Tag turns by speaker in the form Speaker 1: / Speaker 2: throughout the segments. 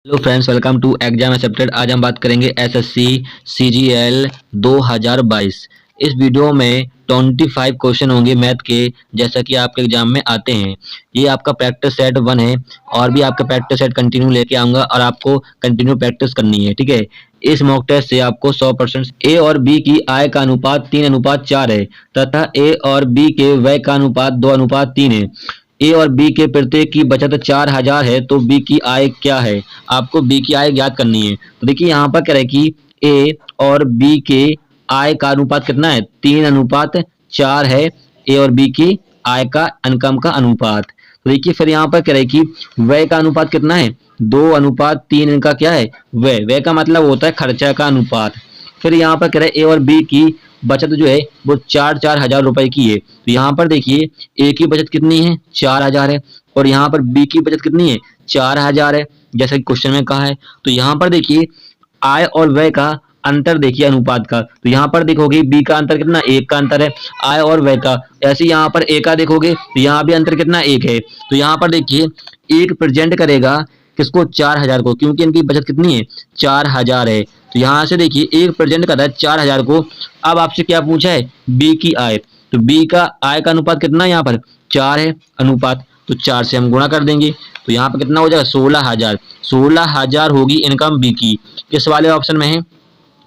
Speaker 1: Hello friends, welcome to exam accepted. आज हम बात करेंगे एसएससी सीजीएल 2022। इस वीडियो में 25 क्वेश्चन होंगे मैथ के, जैसा कि आपके एग्जाम में आते हैं। ये आपका प्रैक्टिस सेट 1 है और भी आपका प्रैक्टिस सेट कंटिन्यू लेके आऊंगा और आपको कंटिन्यू प्रैक्टिस करनी है, ठीक है। इस मॉक टेस्ट से आपको 100% ए और बी की आय का अनुपात 3:4 है तथा ए और बी के व्यय का अनुपात 2:3 है। ए और बी के प्रत्येक की बचत 4000 है तो बी की आय क्या है। आपको बी की आय ज्ञात करनी है। तो देखिए यहाँ पर क्या है कि ए और बी के आय का अनुपात कितना है, 3:4 है। ए और बी की आय का इनकम का अनुपात। तो देखिए फिर यहाँ पर क्या है कि व्यय का अनुपात कितना है, 2:3 इनका क्या है, व्यय। व्यय का मतलब होता है खर्चा का अनुपात। फिर यहाँ पर कह रहे हैं ए और बी की बचत जो है वो 4,000 रुपए की है। तो यहाँ पर देखिए ए की बचत कितनी है, 4,000 है, और यहाँ पर बी की बचत कितनी है, 4,000 है, जैसा कि क्वेश्चन में कहा है। तो यहाँ पर देखिए आय और व्यय का अंतर देखिए अनुपात का। तो यहाँ पर देखोगे बी का अंतर कितना, 1 का अंतर है आय और व्यय का। ऐसे यहाँ पर ए का देखोगे तो यहाँ भी अंतर कितना, 1 है। तो यहाँ पर देखिए एक प्रेजेंट करेगा किसको, 4,000 को, क्योंकि इनकी बचत कितनी है, 4,000 है। तो यहाँ से देखिए एक प्रेजेंट कर रहा है 4,000 को। अब आपसे क्या पूछा है, बी की आय। तो बी का आय का अनुपात कितना है, यहाँ पर 4 है अनुपात, तो 4 से हम गुणा कर देंगे। तो यहाँ पर कितना हो जाएगा, 16,000। 16,000 होगी इनकम बी की। किस वाले ऑप्शन में है,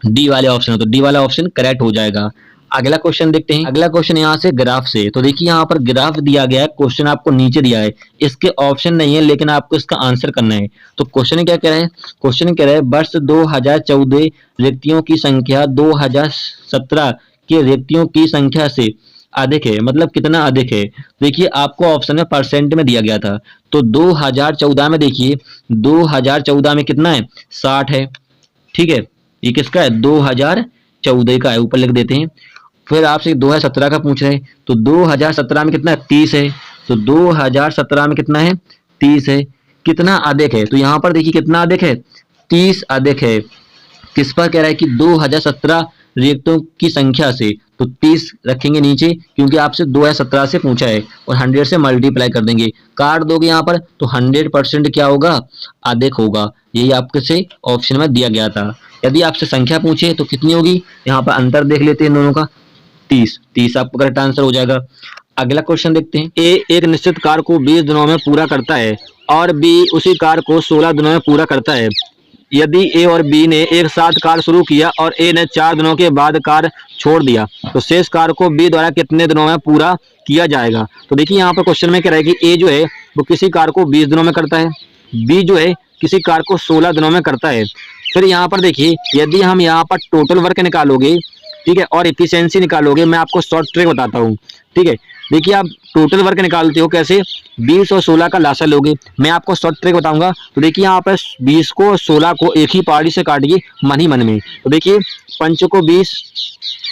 Speaker 1: डी वाले ऑप्शन है, तो डी वाला ऑप्शन करेक्ट हो जाएगा। अगला क्वेश्चन देखते हैं। अगला क्वेश्चन यहाँ से ग्राफ से। तो देखिए यहाँ पर ग्राफ दिया गया है, क्वेश्चन आपको नीचे दिया है, इसके ऑप्शन नहीं है लेकिन आपको इसका आंसर करना है। तो क्वेश्चन क्या कह रहा है, क्वेश्चन कह रहा है वर्ष 2014 रिक्तियों की संख्या 2017 के रिक्तियों की संख्या से अधिक है। मतलब कितना अधिक है, देखिए आपको ऑप्शन में परसेंट में दिया गया था। तो 2014 में देखिए 2014 में कितना है, 60 है, ठीक है। ये किसका है, 2014 का है, ऊपर लिख देते हैं। फिर आपसे 2017 का पूछ रहे हैं, तो 2017 में कितना है, 30 है। तो 2017 में कितना है, 30 है। कितना अधिक है, तो यहाँ पर देखिए कितना अधिक है, 30 अधिक है। किस पर कह रहा है कि 2017 रिएक्टरों की संख्या से, तो 30 रखेंगे नीचे क्योंकि आपसे 2017 से पूछा है और 100 से मल्टीप्लाई कर देंगे, काट दोगे यहाँ पर तो 100% क्या होगा, अधिक होगा। यही आपके से ऑप्शन में दिया गया था। यदि आपसे संख्या पूछे तो कितनी होगी, यहाँ पर अंतर देख लेते हैं दोनों का, 30 आपका करेक्ट आंसर हो जाएगा। अगला क्वेश्चन देखते हैं। ए एक निश्चित कार्य को 20 दिनों में पूरा करता है और बी उसी कार्य को 16 दिनों में पूरा करता है। यदि ए और बी ने एक साथ कार्य शुरू किया और ए ने 4 दिनों के बाद कार्य छोड़ दिया तो शेष कार्य को बी द्वारा कितने दिनों में पूरा किया जाएगा। तो देखिए यहाँ पर क्वेश्चन में क्या है कि ए जो है वो किसी कार्य को 20 दिनों में करता है, बी जो है किसी कार्य को 16 दिनों में करता है। फिर यहाँ पर देखिए यदि हम यहाँ पर टोटल वर्क निकालोगे, ठीक है, और इफिशियंसी निकालोगे, मैं आपको शॉर्ट ट्रिक बताता हूँ, ठीक है। देखिए आप टोटल वर्क निकालते हो कैसे, 20 और 16 का लासा लोगे, मैं आपको शॉर्ट ट्रिक बताऊंगा। तो देखिए यहाँ पर 20 को और 16 को एक ही पार्टी से काटिए मन ही मन में। तो देखिए पंच को 20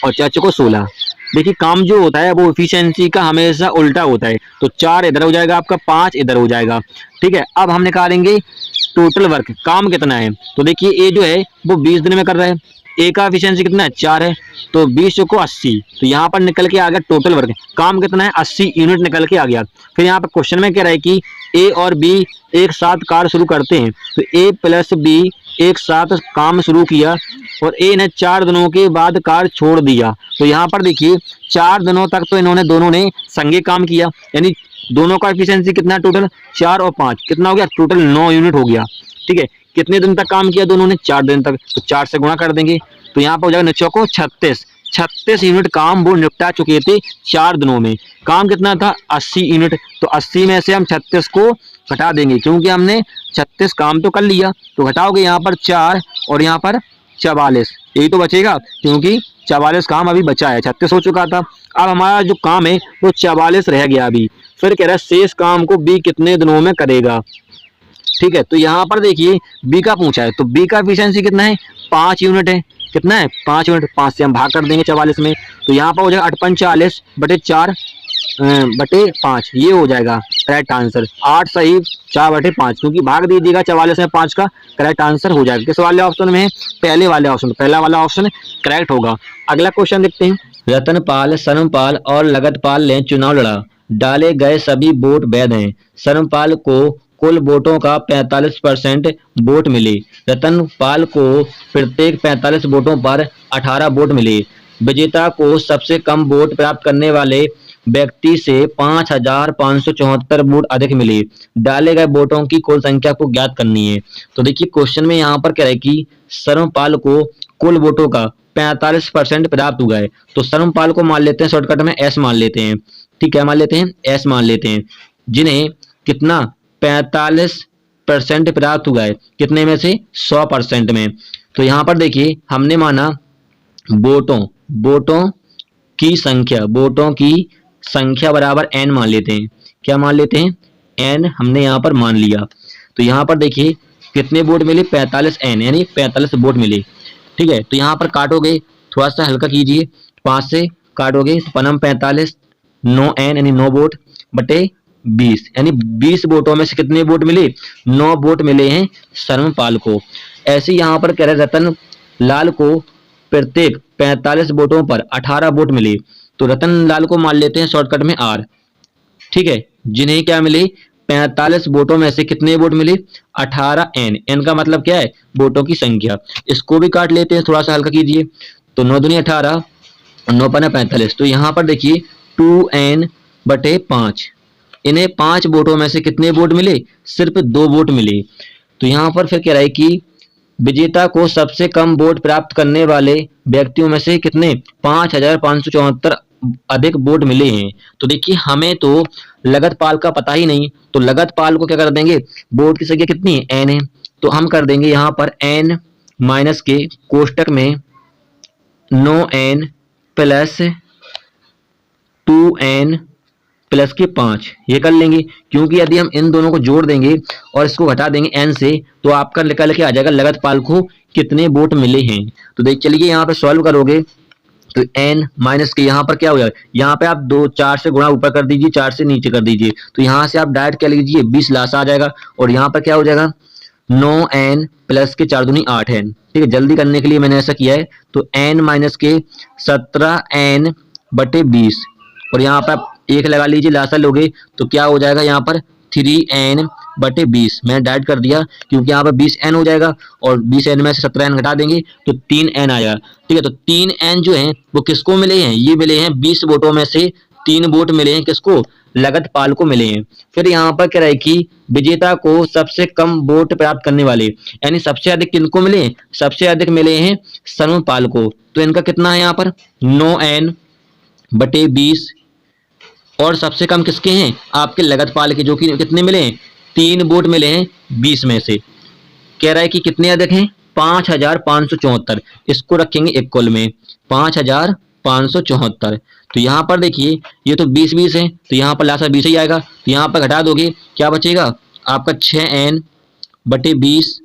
Speaker 1: और चच को 16। देखिए काम जो होता है वो इफिशियंसी का हमेशा उल्टा होता है। तो 4 इधर हो जाएगा आपका, 5 इधर हो जाएगा, ठीक है। अब हम निकालेंगे टोटल वर्क, काम कितना है। तो देखिए ए जो है वो 20 दिन में कर रहा है, ए का एफिशिएंसी कितना है, 4 है, तो 20 को 80। तो यहाँ पर निकल के आ गया टोटल वर्क, काम कितना है, 80 यूनिट निकल के आ गया। फिर यहाँ पर क्वेश्चन में कह रहा है कि ए और बी एक साथ कार्य शुरू करते हैं। तो ए प्लस बी एक साथ काम शुरू किया और ए ने 4 दिनों के बाद कार्य छोड़ दिया। तो यहाँ पर देखिए 4 दिनों तक तो इन्होंने दोनों ने संगे काम किया, यानी दोनों का एफिशिएंसी कितना है टोटल, 4 और 5 कितना हो गया, टोटल 9 यूनिट हो गया, ठीक है। कितने दिन तक काम किया दोनों ने, 4 दिन तक, तो 4 से गुणा कर देंगे। तो यहाँ पर हो जाएगा निचो को 36 यूनिट काम वो निपटा चुके थे 4 दिनों में। काम कितना था, 80 यूनिट। तो 80 में से हम 36 को घटा देंगे क्योंकि हमने 36 काम तो कर लिया। तो घटाओगे यहाँ पर 4 और यहाँ पर 44, यही तो बचेगा क्योंकि 44 काम अभी बचा है, 36 हो चुका था। अब हमारा जो काम है वो 44 रह गया अभी। फिर कह रहा है शेष काम को बी कितने दिनों में करेगा, ठीक है। तो यहाँ पर देखिए बी का पूछा है, तो बी का एफिशिएंसी कितना है, 5 यूनिट है। कितना है, 5 यूनिट, 5 से हम भाग कर देंगे 44 में। तो यहाँ पर हो जाएगा 8×45 बटे 4 बटे 5, ये हो जाएगा करेक्ट आंसर। 8 सही 4 बटे 5, क्योंकि भाग दीजिएगा 44 में 5 का, करेक्ट आंसर हो जाएगा। किस वाले ऑप्शन में है, पहले वाले ऑप्शन, पहला वाला ऑप्शन करेक्ट होगा। अगला क्वेश्चन देखते हैं। रतनपाल, सरमपाल और लगतपाल ने चुनाव लड़ा, डाले गए सभी वोट वैध हैं। सरमपाल को कुल वोटों का 45% वोट मिले। रतन पाल को प्रत्येक 45 वोटों पर 18 वोट मिले। विजेता को सबसे कम वोट प्राप्त करने वाले व्यक्ति से 5,574 वोट अधिक मिले। डाले गए वोटों की कुल संख्या को ज्ञात करनी है। तो देखिए क्वेश्चन में यहाँ पर कह रहा है कि सर्वपाल को कुल वोटों का 45% प्राप्त हुआ है। तो सर्वपाल को मान लेते हैं शॉर्टकट में एस मान लेते हैं। ठीक है, मान लेते हैं एस मान लेते हैं, जिन्हें कितना 45% प्राप्त हुआ है, कितने में से 100% में। तो यहाँ पर देखिए हमने माना वोटों की संख्या बराबर n मान लेते हैं। क्या मान लेते हैं? n हमने यहाँ पर मान लिया। तो यहाँ पर देखिए कितने वोट मिले? 45n यानी 45 वोट मिले। ठीक है, तो यहाँ पर काटोगे, थोड़ा सा हल्का कीजिए, 5 से काटोगे तो पनम 45, 9n यानी 9 वोट बटे 20 यानी 20 वोटों में से कितने वोट मिले? 9 वोट मिले हैं सर्वपाल को। ऐसे यहाँ पर कह रहे रतन लाल को प्रत्येक 45 वोटों पर 18 वोट मिले। तो रतन लाल को मान लेते हैं शॉर्टकट में आर। ठीक है, जिन्हें क्या मिले? 45 वोटों में से कितने वोट मिले? 18n। n का मतलब क्या है? वोटों की संख्या। इसको भी काट लेते हैं, थोड़ा सा हल्का कीजिए। तो 9 दूनी 18, 9 पन्ना 45। तो यहाँ पर देखिए 2n बटे 5। इन्हें 5 वोटों में से कितने वोट मिले? सिर्फ 2 वोट मिले। तो यहाँ पर फिर कह रहा है कि विजेता को सबसे कम वोट प्राप्त करने वाले व्यक्तियों में से कितने? 5,574 अधिक वोट मिले हैं। तो देखिए हमें तो लगत पाल का पता ही नहीं, तो लगत पाल को क्या कर देंगे? वोट की संख्या कितनी है? n है। तो हम कर देंगे यहाँ पर n माइनस के कोष्टक में 9n प्लस 2n प्लस के 5 ये कर लेंगे, क्योंकि यदि हम इन दोनों को जोड़ देंगे और इसको घटा देंगे n से तो आपका निकल के आ जाएगा लगत पाल को कितने वोट मिले हैं। तो देख चलिए यहाँ पे सॉल्व करोगे तो n माइनस के यहाँ पर क्या हो जाएगा? यहाँ पे आप 4 से गुणा ऊपर कर दीजिए, 4 से नीचे कर दीजिए। तो यहाँ से आप डायरेक्ट क्या लीजिए? 20 लासा आ जाएगा और यहाँ पर क्या हो जाएगा? 9n प्लस के 4 दूनी 8n। ठीक है, जल्दी करने के लिए मैंने ऐसा किया है। तो n माइनस के 17n बटे 20 और यहाँ पर आप 1 लगा लीजिए, लासा लोगे तो क्या हो जाएगा? यहाँ पर 3n बटे 20 मैंने डाइट कर दिया, क्योंकि यहाँ पर 20n हो जाएगा और 20n में से 17n घटा देंगे तो 3n आएगा। ठीक है, तो 3n जो है वो किसको मिले हैं? ये मिले हैं 20 वोटों में से 3 वोट मिले हैं किसको? लगत पाल को मिले हैं। फिर यहाँ पर कह रहा है कि विजेता को सबसे कम वोट प्राप्त करने वाले यानी सबसे अधिक किनको मिले? सबसे अधिक मिले हैं सर्वपाल को। तो इनका कितना है यहाँ पर? 9n बटे 20 और सबसे कम किसके हैं? आपके लगत पाल के, जो कि कितने मिले हैं? 3 वोट मिले हैं 20 में से। कह रहा है कि कितने अधिक हैं? 5,574। इसको रखेंगे इक्वल में 5,574। तो यहाँ पर देखिए ये तो 20 है, तो यहाँ पर लासा 20 ही आएगा। तो यहाँ पर घटा दोगे, क्या बचेगा आपका? 6n बटे 20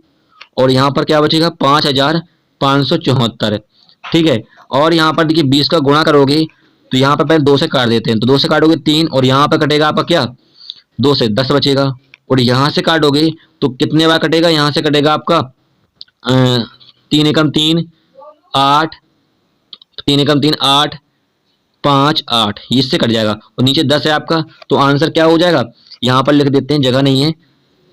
Speaker 1: और यहाँ पर क्या बचेगा? 5,574। ठीक है, और यहाँ पर देखिए 20 का गुणा करोगे तो यहाँ पर पहले 2 से काट देते हैं। तो 2 से काटोगे 3 और यहाँ पर कटेगा आपका क्या? 2 से 10 बचेगा और यहाँ से काटोगे तो कितने बार कटेगा? यहाँ से कटेगा आपका 3 एकम 3 8, 3 एकम 3 8, 5 8, इससे कट जाएगा और नीचे 10 है आपका। तो आंसर क्या हो जाएगा? यहाँ पर लिख देते हैं, जगह नहीं है,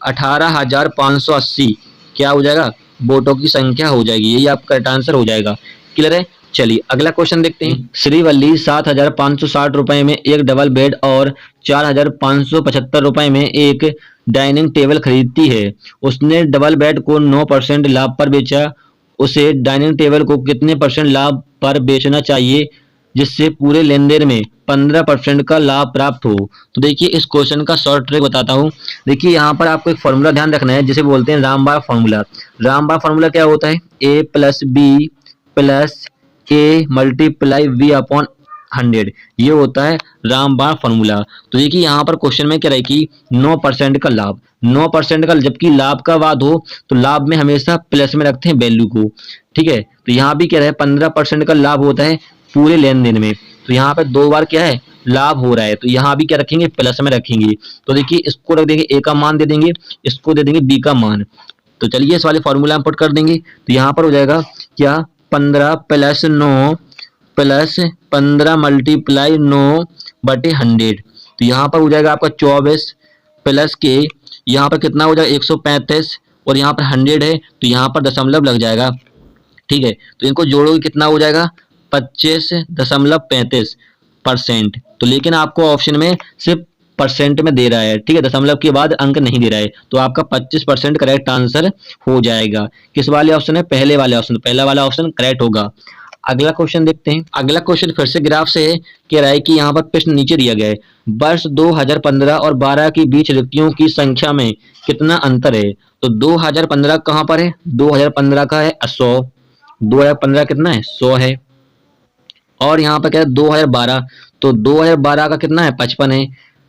Speaker 1: 18,580 क्या हो जाएगा? वोटों की संख्या हो जाएगी। यही आपका करेक्ट आंसर हो जाएगा। क्लियर है? चलिए अगला क्वेश्चन देखते हैं। श्रीवल्ली 7,560 रुपए में एक डबल बेड और 4,575 रुपए में एक डाइनिंग टेबल खरीदती है। उसने डबल बेड को 9% लाभ पर बेचा। उसे डाइनिंग टेबल को कितने % लाभ पर बेचना चाहिए जिससे पूरे लेन देन में 15% का लाभ प्राप्त हो? तो देखिए इस क्वेश्चन का शॉर्ट ट्रिक बताता हूँ। देखिए यहाँ पर आपको एक फॉर्मूला ध्यान रखना है, जिसे बोलते हैं रामबाण फॉर्मूला। रामबाण फॉर्मूला क्या होता है? a plus B plus a multiply v upon 100, ये होता है रामबाण फॉर्मूला। तो देखिए यहाँ पर क्वेश्चन में क्या रहे कि 9% का लाभ, 9% का, जबकि लाभ का बात हो तो लाभ में हमेशा प्लस में रखते हैं वैल्यू को। ठीक है, तो यहाँ भी क्या रहे 15% का लाभ होता है पूरे लेन देन में। तो यहाँ पे 2 बार क्या है? लाभ हो रहा है, तो यहाँ भी क्या रखेंगे? प्लस में रखेंगे। तो देखिए इसको रख देंगे, a का मान दे देंगे, इसको दे देंगे b का मान। तो चलिए इस वाले फॉर्मूला में पुट कर देंगे। तो यहाँ पर हो जाएगा क्या? 15 प्लस 9 प्लस 15 मल्टीप्लाई 9 बटे 100। तो यहाँ पर हो जाएगा आपका 24 प्लस के यहाँ पर कितना हो जाएगा 135 और यहाँ पर 100 है तो यहाँ पर दशमलव लग जाएगा। ठीक है, तो इनको जोड़ोगे कितना हो जाएगा 25.35%। तो लेकिन आपको ऑप्शन में सिर्फ परसेंट में दे रहा है, ठीक है, दशमलव के बाद अंक नहीं दे रहा है, तो आपका 25% करेक्ट आंसर हो जाएगा। किस वाले ऑप्शन है? पहले वाले ऑप्शन, पहला वाला ऑप्शन करेक्ट होगा। अगला क्वेश्चन देखते हैं। अगला क्वेश्चन फिर से ग्राफ से है, कह रहा है कि यहाँ पर प्रश्न नीचे दिया गया है, वर्ष 2015 और 12 के बीच रिक्तियों की संख्या में कितना अंतर है? तो 2015 कहाँ पर है? 2015 का है 100, 2015 कितना है 100 है। और यहाँ पर क्या है 2012, तो 2012 का कितना है 55 है,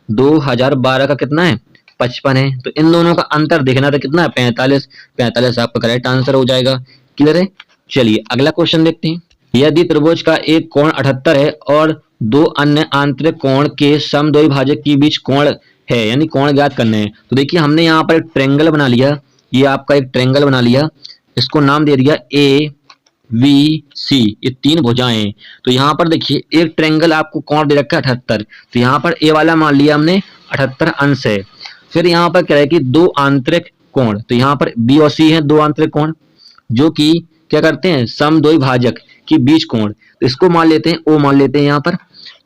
Speaker 1: 2012 का कितना है 55 है। तो इन दोनों का अंतर देखना था कितना है 45, 45 आपका करेक्ट आंसर हो जाएगा। क्लियर है? चलिए अगला क्वेश्चन देखते हैं। यदि त्रिभुज का एक कोण 78 है और दो अन्य आंतरिक कोण के समद्विभाजक के बीच कोण है, यानी कोण ज्ञात करने हैं, तो देखिए हमने यहाँ पर एक ट्रायंगल बना लिया, ये आपका एक ट्रायंगल बना लिया, इसको नाम दे दिया ए वी सी, ये तीन भुजाएं। तो यहाँ पर देखिए एक ट्रायंगल आपको कोण दे रखा है 78, तो यहाँ पर ए वाला मान लिया हमने 78 अंश है। फिर यहाँ पर क्या है कि दो आंतरिक कोण, तो यहाँ पर बी और सी है दो आंतरिक कोण जो कि क्या करते हैं समद्विभाजक के बीच कोण, तो इसको मान लेते हैं ओ मान लेते हैं यहाँ पर।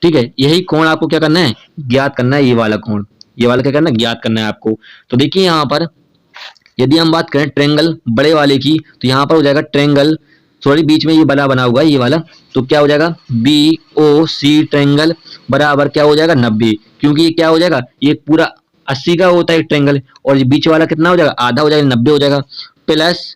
Speaker 1: ठीक है, यही कोण आपको क्या करना है ज्ञात करना है, ये वाला कोण, ये वाला क्या करना है ज्ञात करना है आपको। तो देखिए यहाँ पर यदि हम बात करें ट्रायंगल बड़े वाले की, तो यहाँ पर हो जाएगा ट्रायंगल, सॉरी बीच में ये बड़ा बना हुआ है ये वाला, तो क्या हो जाएगा बी ओ सी ट्रायंगल बराबर क्या हो जाएगा 90, क्योंकि ये क्या हो जाएगा ये पूरा 80 का होता है ट्रायंगल, और ये बीच वाला कितना हो जाएगा आधा हो जाएगा 90 हो जाएगा, प्लस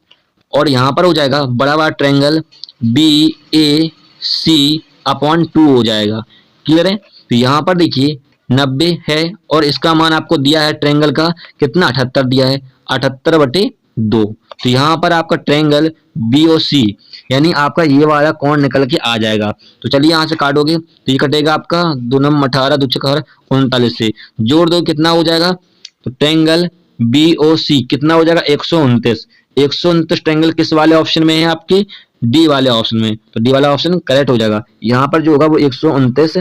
Speaker 1: और यहाँ पर हो जाएगा बड़ा बड़ा ट्रायंगल बी ए सी अपॉन 2 हो जाएगा। क्लियर है? तो यहाँ पर देखिए 90 है और इसका मान आपको दिया है ट्रायंगल का कितना 78 दिया है, 78/2। तो यहाँ पर आपका ट्रायंगल बी ओ सी यानी आपका ये वाला कोण निकल के आ जाएगा। तो चलिए यहाँ से काटोगे तो ये कटेगा आपका 2 नम 18 2 4 39 से जोड़ दो कितना हो जाएगा, तो ट्रायंगल बी ओ सी कितना हो जाएगा 129। 129 ट्रायंगल किस वाले ऑप्शन में है आपके डी वाले ऑप्शन में, तो डी वाला ऑप्शन करेक्ट हो जाएगा। यहाँ पर जो होगा वो 129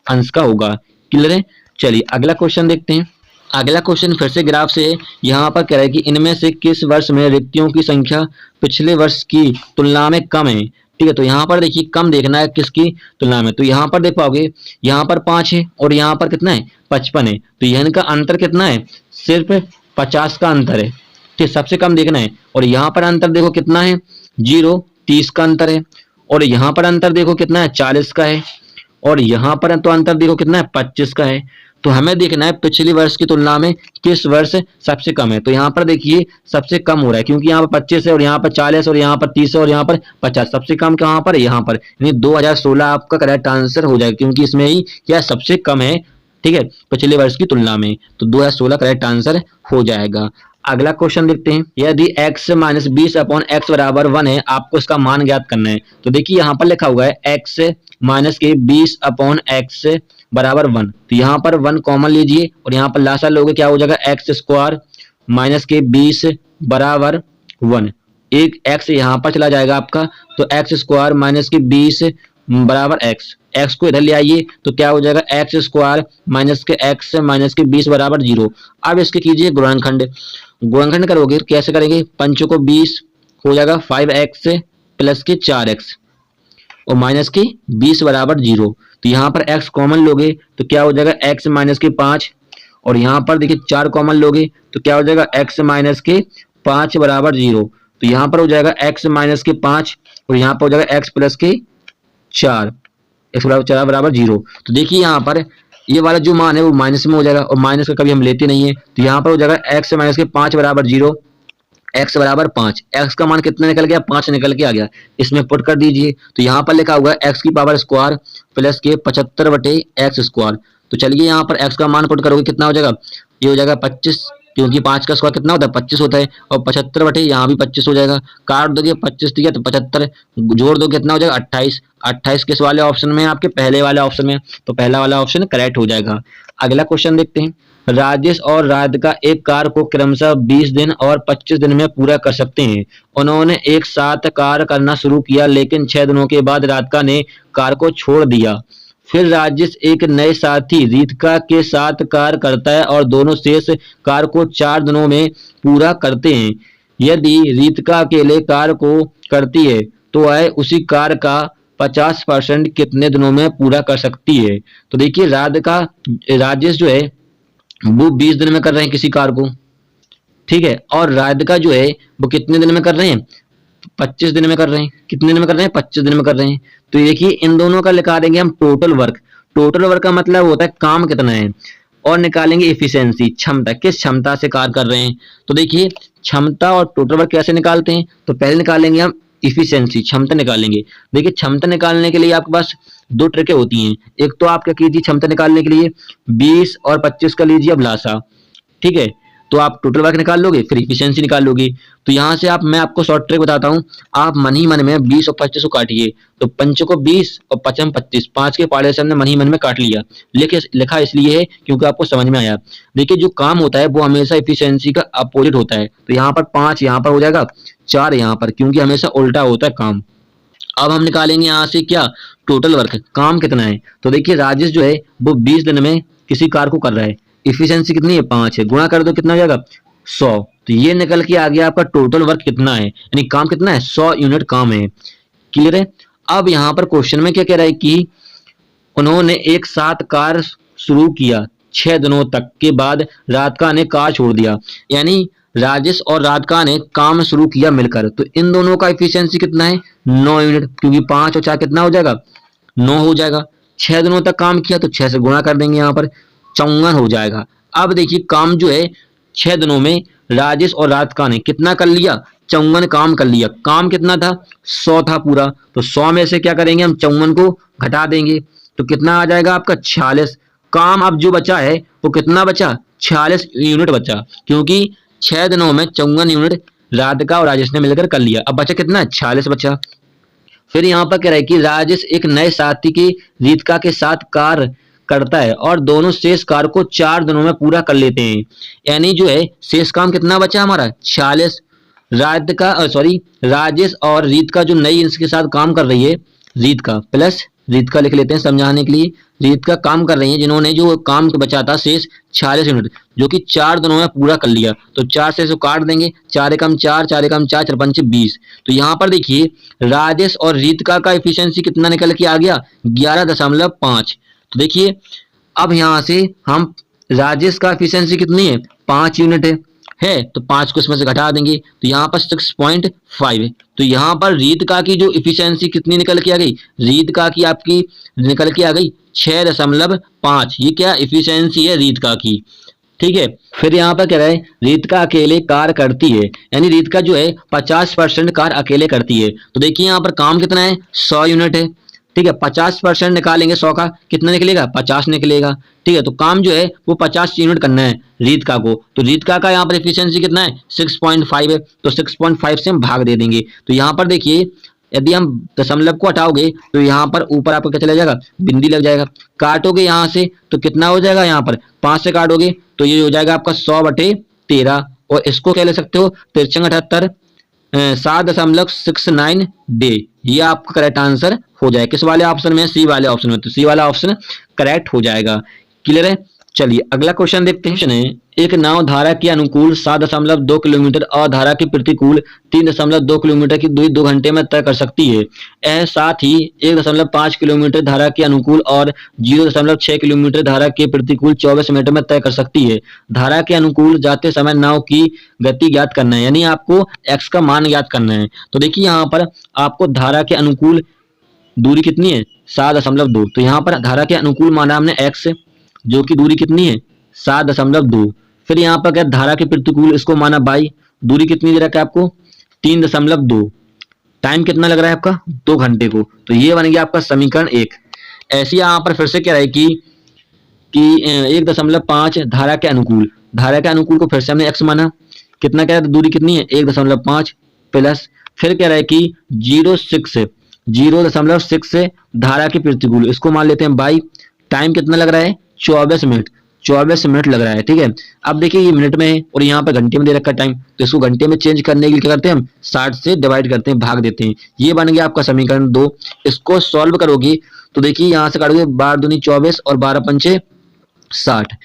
Speaker 1: अंश का होगा। क्लियर है? चलिए अगला क्वेश्चन देखते हैं। अगला क्वेश्चन फिर से ग्राफ से है, यहाँ पर कह रहा है कि इनमें से किस वर्ष में रिक्तियों की संख्या पिछले वर्ष की तुलना में कम है। ठीक है, तो यहाँ पर देखिए कम देखना है किसकी तुलना में, तो यहाँ पर देख पाओगे यहाँ पर 5 है और यहाँ पर कितना है 55 है, तो यह इनका अंतर कितना है सिर्फ 50 का अंतर है। ठीक, सबसे कम देखना है, और यहाँ पर अंतर देखो कितना है 0 30 का अंतर है, और यहाँ पर अंतर देखो कितना है 40 का है, और यहाँ पर तो अंतर देखो कितना है 25 का है। तो हमें देखना है पिछले वर्ष की तुलना में किस वर्ष सबसे कम है, तो यहाँ पर देखिए सबसे कम हो रहा है क्योंकि यहाँ पर 25 है और यहाँ पर 40 और यहाँ पर 30 है और यहाँ पर 50, सबसे कम कहाँ पर है यहाँ पर, यानी 2016 आपका करेक्ट आंसर हो जाएगा क्योंकि इसमें ही क्या सबसे कम है। ठीक है, पिछले वर्ष की तुलना में, तो 2016 करेक्ट आंसर हो जाएगा। अगला क्वेश्चन देखते हैं। यदि x माइनस 20/x बराबर 1 है, आपको इसका मान ज्ञात करना है। तो देखिए यहाँ पर लिखा हुआ है x माइनस के 20/x बराबर 1, तो यहाँ पर 1 कॉमन लीजिए और यहाँ पर लासा लोगे क्या हो जाएगा x स्क्वायर माइनस के 20 बराबर 1, एक x यहाँ पर चला जाएगा आपका, तो x स्क्वायर माइनस के 20 बराबर x को इधर ले आइए तो क्या हो जाएगा x स्क्वायर माइनस के x माइनस के 20 बराबर 0। अब इसके कीजिए गुणनखंड, गुणनखंड करोगे कैसे करेंगे, पंचों को 20 हो जाएगा 5x प्लस के 4x और माइनस के 20 बराबर 0। तो यहाँ पर x कॉमन लोगे तो क्या हो जाएगा x माइनस के 5, और यहाँ पर देखिए 4 कॉमन लोगे तो क्या हो जाएगा x माइनस के 5 बराबर 0। तो यहाँ पर हो जाएगा x माइनस के 5 और यहाँ पर हो जाएगा x प्लस के 4, x बराबर 0। तो देखिए यहाँ पर ये वाला जो मान है वो माइनस में हो जाएगा और माइनस का कभी हम लेते नहीं है, तो यहाँ पर हो जाएगा x माइनस के 5 बराबर 0, x बराबर 5, x का मान कितना निकल गया 5 निकल के आ गया, इसमें पुट कर दीजिए। तो यहाँ पर लिखा हुआ है x की पावर स्क्वायर प्लस के 75/x स्क्वायर। तो चलिए यहाँ पर x का मान पुट करोगे कितना हो जाएगा, ये हो जाएगा 25, क्योंकि 5 का स्क्वायर कितना होता है 25 होता है, और 75 यहाँ भी 25 हो जाएगा, काट दोगे 25 दिया तो 75 जोड़ दो कितना हो जाएगा 28। 28 किस वाले ऑप्शन में है आपके पहले वाले ऑप्शन में, तो पहला वाला ऑप्शन करेक्ट हो जाएगा। अगला क्वेश्चन देखते हैं। राजेश और राधिका एक कार्य को क्रमशः 20 दिन और 25 दिन में पूरा कर सकते हैं। उन्होंने एक साथ कार्य करना शुरू किया लेकिन 6 दिनों के बाद राधिका ने कार्य को छोड़ दिया। फिर राजेश एक नए साथी रीतिका के साथ कार्य करता है और दोनों शेष कार्य को 4 दिनों में पूरा करते हैं। यदि रीतिका अकेले कार्य को करती है तो वह उसी कार्य का 50% कितने दिनों में पूरा कर सकती है। तो देखिए राजेश जो है वो 20 दिन में कर रहे हैं किसी कार्य को, ठीक है, और राधिका जो है वो कितने दिन में कर रहे हैं, 25 दिन में कर रहे हैं। कितने दिन में कर रहे हैं, 25 दिन में कर रहे हैं। तो देखिए इन दोनों का निकाल देंगे हम टोटल वर्क। टोटल वर्क का मतलब होता है काम कितना है, और निकालेंगे इफिशियंसी, क्षमता, किस क्षमता से कार्य कर रहे हैं। तो देखिए क्षमता और टोटल वर्क कैसे निकालते हैं, तो पहले निकालेंगे हम इफिशियंसी, क्षमता निकालेंगे। देखिए क्षमता निकालने के लिए आपके पास दो ट्रिकें होती हैं। एक तो आप क्या कीजिए, क्षमता निकालने के लिए 20 और 25 का लीजिए अब लासा, ठीक है, तो आप टोटल वर्क निकाल लोगे, फिर इफिशियंसी निकाल लोगे। तो यहाँ से मैं आपको शॉर्ट ट्रिक बताता हूँ। आप मन ही मन में 20 और 25 को काटिए, तो पंच को 20 और पचम 25, 5 के पाड़े से हमने मन ही मन में काट लिया। लिखा इसलिए है क्योंकि आपको समझ में आया। देखिए जो काम होता है वो हमेशा इफिशियंसी का अपोजिट होता है। तो यहाँ पर 5 यहाँ पर हो जाएगा, 4 यहाँ पर, क्योंकि हमेशा उल्टा होता है काम। अब हम निकालेंगे यहाँ से क्या, टोटल वर्क, काम कितना है। तो देखिए राजेश जो है वो 20 दिन में किसी कार्य को कर रहा है, इफिशियंसी कितनी है, 5 है, गुणा कर दो कितना हो जाएगा, 100। तो ये निकल के आ गया आपका टोटल वर्क कितना है, यानी काम कितना है, 100 यूनिट काम है। क्लियर है। अब यहाँ पर क्वेश्चन में क्या कह रहा है कि उन्होंने एक साथ कार्य शुरू किया 6 दिनों तक के बाद राधिका ने कार्य छोड़ दिया, यानी राजेश और राधिका ने काम शुरू किया मिलकर। तो इन दोनों का इफिशियंसी कितना है, 9 यूनिट, क्योंकि 5 और 4 कितना हो जाएगा, 9 हो जाएगा। 6 दिनों तक काम किया तो 6 से गुणा कर देंगे, यहाँ पर 54 हो जाएगा। अब देखिए काम जो है 6 दिनों में राजेश और राधिका ने कितना कर लिया, 54 काम कर लिया। काम कितना था, 100 था पूरा, तो 100 में से क्या करेंगे हम, 54 को घटा देंगे, तो कितना आ जाएगा आपका 46। काम अब जो बचा है वो कितना बचा, 46 यूनिट बचा, क्योंकि 6 दिनों में 54 यूनिट राधिका और राजेश ने मिलकर कर लिया। अब बचा कितना, 46 बचा। फिर यहाँ पर कह रहा है कि राजेश एक नए साथी की रीतिका के साथ कार्य करता है और दोनों शेष कार्य को 4 दिनों में पूरा कर लेते हैं, यानी जो है शेष काम कितना बचा हमारा, 46। राजेश और रीतिका जो नई इसके साथ काम कर रही है, रीतिका प्लस रीतिका लिख लेते हैं समझाने के लिए, रीतिका काम कर रही है जिन्होंने जो काम बचा था शेष 46 यूनिट, जो कि 4 दिनों में पूरा कर लिया। तो 4 से इसको काट देंगे, 4 एकम 4, 4 एकम 4, 4 पंचे 20। तो यहाँ पर देखिए राजेश और रीतिका का इफिशियंसी कितना निकल के आ गया, 11.5। तो देखिए अब यहाँ से हम राजेश का एफिशिएंसी कितनी है, 5 यूनिट है, तो 5 को इसमें से घटा देंगे, तो यहाँ पर 6.5 है। तो यहाँ पर रीतिका की जो इफिशियंसी कितनी निकल के आ गई, रीतिका की आपकी निकल के आ गई 6.5। ये क्या इफिशियंसी है रीतिका की, ठीक है। फिर यहाँ पर कह रहा है रीतिका अकेले कार्य करती है, यानी रीतिका जो है 50% कार्य अकेले करती है। तो देखिए यहाँ पर काम कितना है, 100 यूनिट है, ठीक है। 50% निकालेंगे 100 का, कितना निकलेगा, 50 निकलेगा, ठीक है। तो काम जो है वो 50 यूनिट करना है रीतिका को। तो रीतिका का यहाँ पर एफिशिएंसी कितना है, 6.5 है, तो 6.5 से हम भाग दे देंगे। तो यहाँ पर देखिए यदि हम दशमलव को हटाओगे तो यहाँ पर ऊपर आपको क्या चला जाएगा, बिंदी लग जाएगा। काटोगे यहाँ से तो कितना हो जाएगा, यहाँ पर 5 से काटोगे तो ये हो जाएगा आपका 100/13, और इसको क्या ले सकते हो, 73 7.69 डे। ये आपका करेक्ट आंसर हो जाएगा किस वाले ऑप्शन में, सी वाले ऑप्शन में। तो सी वाला ऑप्शन करेक्ट हो जाएगा। क्लियर है। चलिए अगला क्वेश्चन देखते हैं। एक नाव धारा के अनुकूल 7.2 किलोमीटर और धारा के प्रतिकूल 3.2 किलोमीटर की दूरी 2 घंटे में तय कर सकती है। यह साथ ही 1.5 किलोमीटर धारा के अनुकूल और 0.6 किलोमीटर धारा के प्रतिकूल 24 मिनट में तय कर सकती है। धारा के अनुकूल जाते समय नाव की गति ज्ञात करना है, यानी आपको x का मान ज्ञात करना है। तो देखिए यहाँ पर आपको धारा के अनुकूल दूरी कितनी है, 7.2। तो यहाँ पर धारा के अनुकूल माना हमने x, जो कि दूरी कितनी है, 7.2। फिर यहाँ पर क्या धारा के प्रतिकूल, इसको माना y, दूरी कितनी दे रखा है आपको, 3.2। टाइम कितना लग रहा है आपका, 2 घंटे को। तो ये बन गया आपका समीकरण 1। ऐसे यहाँ पर फिर से कह रहा है कि 1.5 धारा के अनुकूल को फिर से हमने x माना, कितना कह रहा है, दूरी कितनी है 1.5 प्लस, फिर कह रहा है कि 0.6 धारा के प्रतिकूल, इसको मान लेते हैं y, टाइम कितना लग रहा है 24 मिनट। 24 मिनट लग रहा है। ठीक है, अब देखिए ये मिनट में है और यहाँ पे घंटे में दे रखा है टाइम, तो इसको घंटे में चेंज करने के लिए क्या करते हैं हम 60 से डिवाइड करते हैं, भाग देते हैं। ये बन गया आपका समीकरण 2। इसको सॉल्व करोगे तो देखिए यहाँ से काटोगे 12 दूनी 24 और 12 पंचे 60।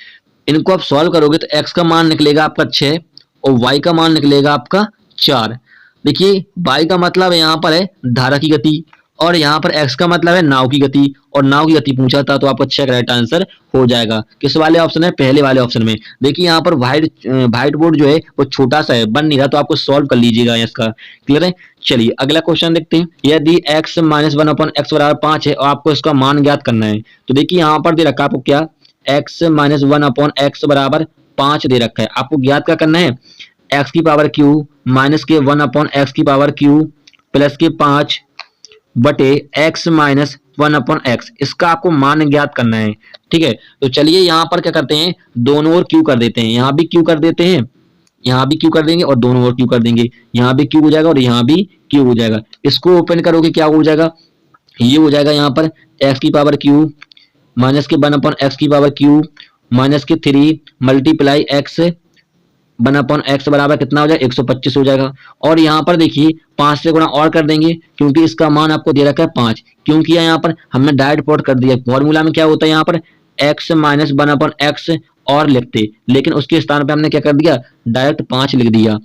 Speaker 1: इनको आप सॉल्व करोगे तो x का मान निकलेगा आपका 6 और y का मान निकलेगा आपका 4। देखिए y का मतलब यहाँ पर है धारा की गति और यहाँ पर x का मतलब है नाव की गति, और नाव की गति पूछा था तो आपका 6 करेक्ट आंसर हो जाएगा। किस वाले ऑप्शन है? पहले वाले ऑप्शन में। देखिए यहाँ पर व्हाइट बोर्ड जो है वो छोटा सा है, बन नहीं रहा, तो आपको सॉल्व कर लीजिएगा इसका। क्लियर है? चलिए अगला क्वेश्चन देखते हैं। यदि x माइनस 1/x बराबर 5 है और आपको इसका मान ज्ञात करना है, तो देखिए यहाँ पर दे रखा है आपको क्या, x माइनस 1/x बराबर 5 दे रखा है। आपको ज्ञात क्या करना है, x की पावर q माइनस के 1/x की पावर q प्लस के 5 बटे x माइनस 1/x, इसका आपको मान ज्ञात करना है। ठीक है, तो चलिए यहाँ पर क्या करते हैं, दोनों ओर q कर देते हैं, यहाँ भी q कर देते हैं, यहाँ भी q कर देंगे और दोनों ओर q कर देंगे, यहाँ भी q हो जाएगा और यहाँ भी q हो जाएगा। इसको ओपन करोगे क्या हो जाएगा, ये हो जाएगा यहाँ पर x की पावर q माइनस के 1/x की पावर q माइनस के 3 मल्टीप्लाई x 1/x बराबर कितना हो जाएगा, 125 हो जाएगा। और यहाँ पर देखिए 5 से गुणा और कर देंगे क्योंकि इसका मान आपको दे रखा है 5। क्यों किया यहाँ पर, हमने डायरेक्ट प्लॉट कर दिया। फॉर्मूला में क्या होता है यहाँ पर x माइनस 1/x और लिखते, लेकिन उसके स्थान पे हमने क्या कर दिया, डायरेक्ट 5 लिख दिया।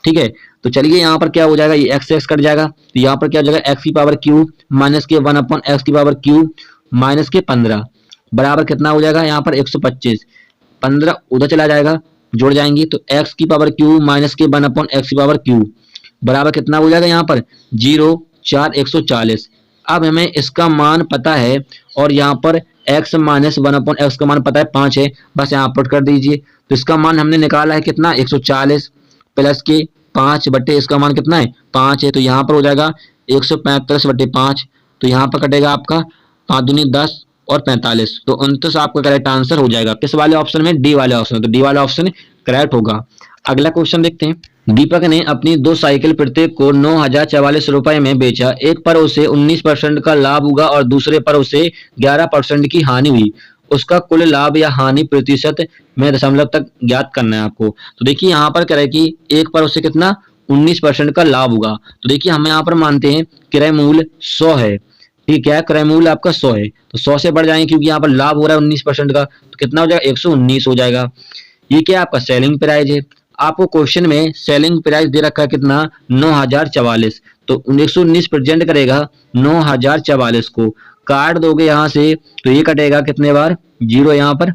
Speaker 1: ठीक है, तो चलिए यहाँ पर क्या हो जाएगा, ये x कट जाएगा, तो यहाँ पर क्या हो जाएगा, x की पावर q माइनस के 1/x की पावर q माइनस के 15 बराबर कितना हो जाएगा, यहाँ पर 125। 15 उधर चला जाएगा, जोड़ जाएंगे तो x की पावर q माइनस के 1/x की पावर q बराबर कितना हो जाएगा, यहाँ पर 0 4 140। अब हमें इसका मान पता है और यहाँ पर x माइनस 1/x का मान पता है 5 है, बस यहाँ पुट कर दीजिए। तो इसका मान हमने निकाला है कितना, 140 प्लस के 5 बटे इसका मान कितना है 5 है, तो यहाँ पर हो जाएगा 145 बटे 5। तो यहाँ पर कटेगा आपका 5 दूनी 10 और 45, तो 29 आपका करेक्ट आंसर हो जाएगा। किस वाले ऑप्शन में, डी वाले ऑप्शन में, तो डी वाला ऑप्शन करेक्ट होगा। अगला क्वेश्चन देखते हैं। दीपक ने अपनी 2 साइकिल प्रत्येक को 9,044 रुपए में बेचा। एक पर उसे 19% का लाभ हुआ और दूसरे पर उसे 11% की हानि हुई। उसका कुल लाभ या हानि प्रतिशत में दशमलव तक ज्ञात करना है आपको। तो देखिए यहाँ पर कह रहा है कि एक पर उसे कितना 19% का लाभ होगा। तो देखिए हम यहाँ पर मानते हैं क्रय मूल्य 100 है। ठीक है, क्रय मूल्य आपका 100 है, तो 100 से बढ़ जाएंगे क्योंकि यहाँ पर लाभ हो रहा है 19% का, तो कितना हो जाएगा 119 हो जाएगा। ये क्या आपका सेलिंग प्राइस है। आपको क्वेश्चन में सेलिंग प्राइस दे रखा है कितना 9,044, तो 119 प्रेजेंट करेगा 9,044 को, काट दोगे यहाँ से तो ये कटेगा कितने बार, 0 यहाँ पर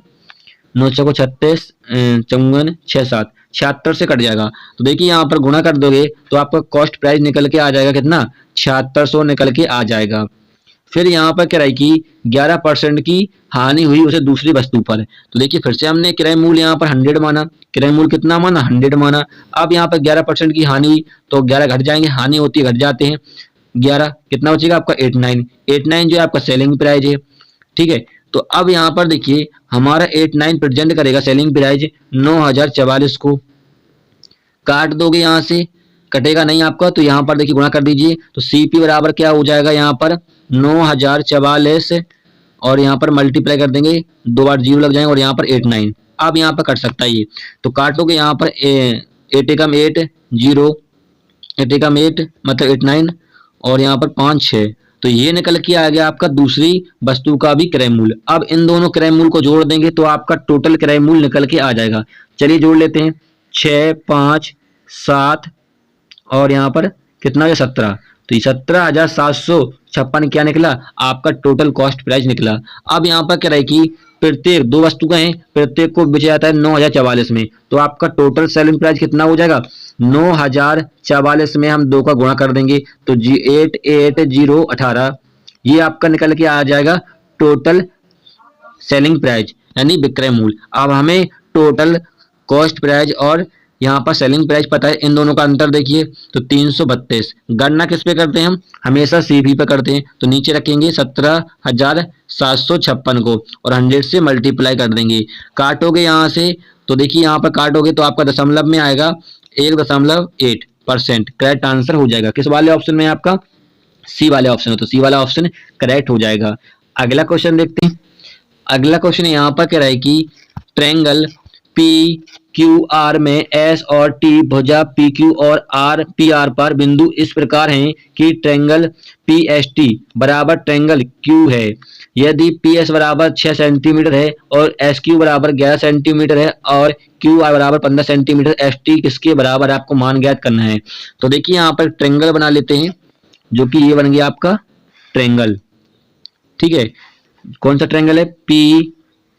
Speaker 1: 9 चौको 36 54 6 7 76 से कट जाएगा। तो देखिए यहाँ पर गुणा कर दोगे तो आपका कॉस्ट प्राइस निकल के आ जाएगा कितना 7600 निकल के आ जाएगा। फिर यहाँ पर किराए की 11% की हानि हुई उसे दूसरी वस्तु पर। तो देखिए फिर से हमने किराए मूल्य यहाँ पर 100 माना, किराए मूल्य कितना माना 100 माना। अब यहाँ पर 11% की हानि हुई तो 11 घट जाएंगे, हानि होती है घट जाते हैं, 11 कितना बचेगा आपका 89 जो है आपका सेलिंग प्राइस है। ठीक है, तो अब यहाँ पर देखिए हमारा 89 प्रेजेंट करेगा सेलिंग प्राइस 9,044 को, काट दोगे यहाँ से कटेगा नहीं आपका, तो यहाँ पर देखिए गुणा कर दीजिए तो सीपी बराबर क्या हो जाएगा यहाँ पर 9,044 और यहाँ पर मल्टीप्लाई कर देंगे, 2 बार 0 लग जाएंगे और यहाँ पर 89। अब यहाँ पर कट सकता है ये, तो काटोगे यहाँ पर 8 एकम 8 0 8 एकम 8 मतलब 89 और यहाँ पर 5 6, तो ये निकल के आ गया आपका दूसरी वस्तु का भी क्रय मूल्य। अब इन दोनों क्रय मूल्य को जोड़ देंगे तो आपका टोटल क्रय मूल्य निकल के आ जाएगा। चलिए जोड़ लेते हैं, 6 5 7 और यहाँ पर कितना है 17, तो 17,756 क्या निकला आपका टोटल कॉस्ट प्राइस निकला। अब यहाँ पर क्या रहे कि प्रत्येक 2 वस्तु का है, प्रत्येक को बेचा जाता है 9,044 में, तो आपका टोटल सेलिंग प्राइस कितना हो जाएगा 9,044 में हम 2 का गुणा कर देंगे तो 888018, ये आपका निकल के आ जाएगा टोटल सेलिंग प्राइस यानी विक्रय मूल्य। अब हमें टोटल कॉस्ट प्राइस और यहाँ पर सेलिंग प्राइस पता है, इन दोनों का अंतर देखिए तो 332। गणना किस पे करते हैं हम, हमेशा सीपी पे करते हैं, तो नीचे रखेंगे 17,756 को और 100 से मल्टीप्लाई कर देंगे। काटोगे यहाँ से तो देखिए यहाँ पर काटोगे तो आपका दशमलव में आएगा 1.8%, करेक्ट आंसर हो जाएगा। किस वाले ऑप्शन में आपका सी वाले ऑप्शन है, तो सी वाला ऑप्शन करेक्ट हो जाएगा। अगला क्वेश्चन देखते हैं। अगला क्वेश्चन यहाँ पर कह रहा है कि ट्रायंगल पी क्यू आर में एस और टी भुजा पी क्यू और आर पी आर पर बिंदु इस प्रकार हैं कि ट्रायंगल पी एस टी बराबर ट्रायंगल क्यू है। यदि पी एस बराबर 6 सेंटीमीटर है और एस क्यू बराबर 11 सेंटीमीटर है और क्यू आर बराबर 15 सेंटीमीटर, एस टी किसके बराबर आपको मान ज्ञात करना है। तो देखिए यहाँ पर ट्रायंगल बना लेते हैं, जो कि ये बन गया आपका ट्रायंगल। ठीक है, कौन सा ट्रायंगल है? पी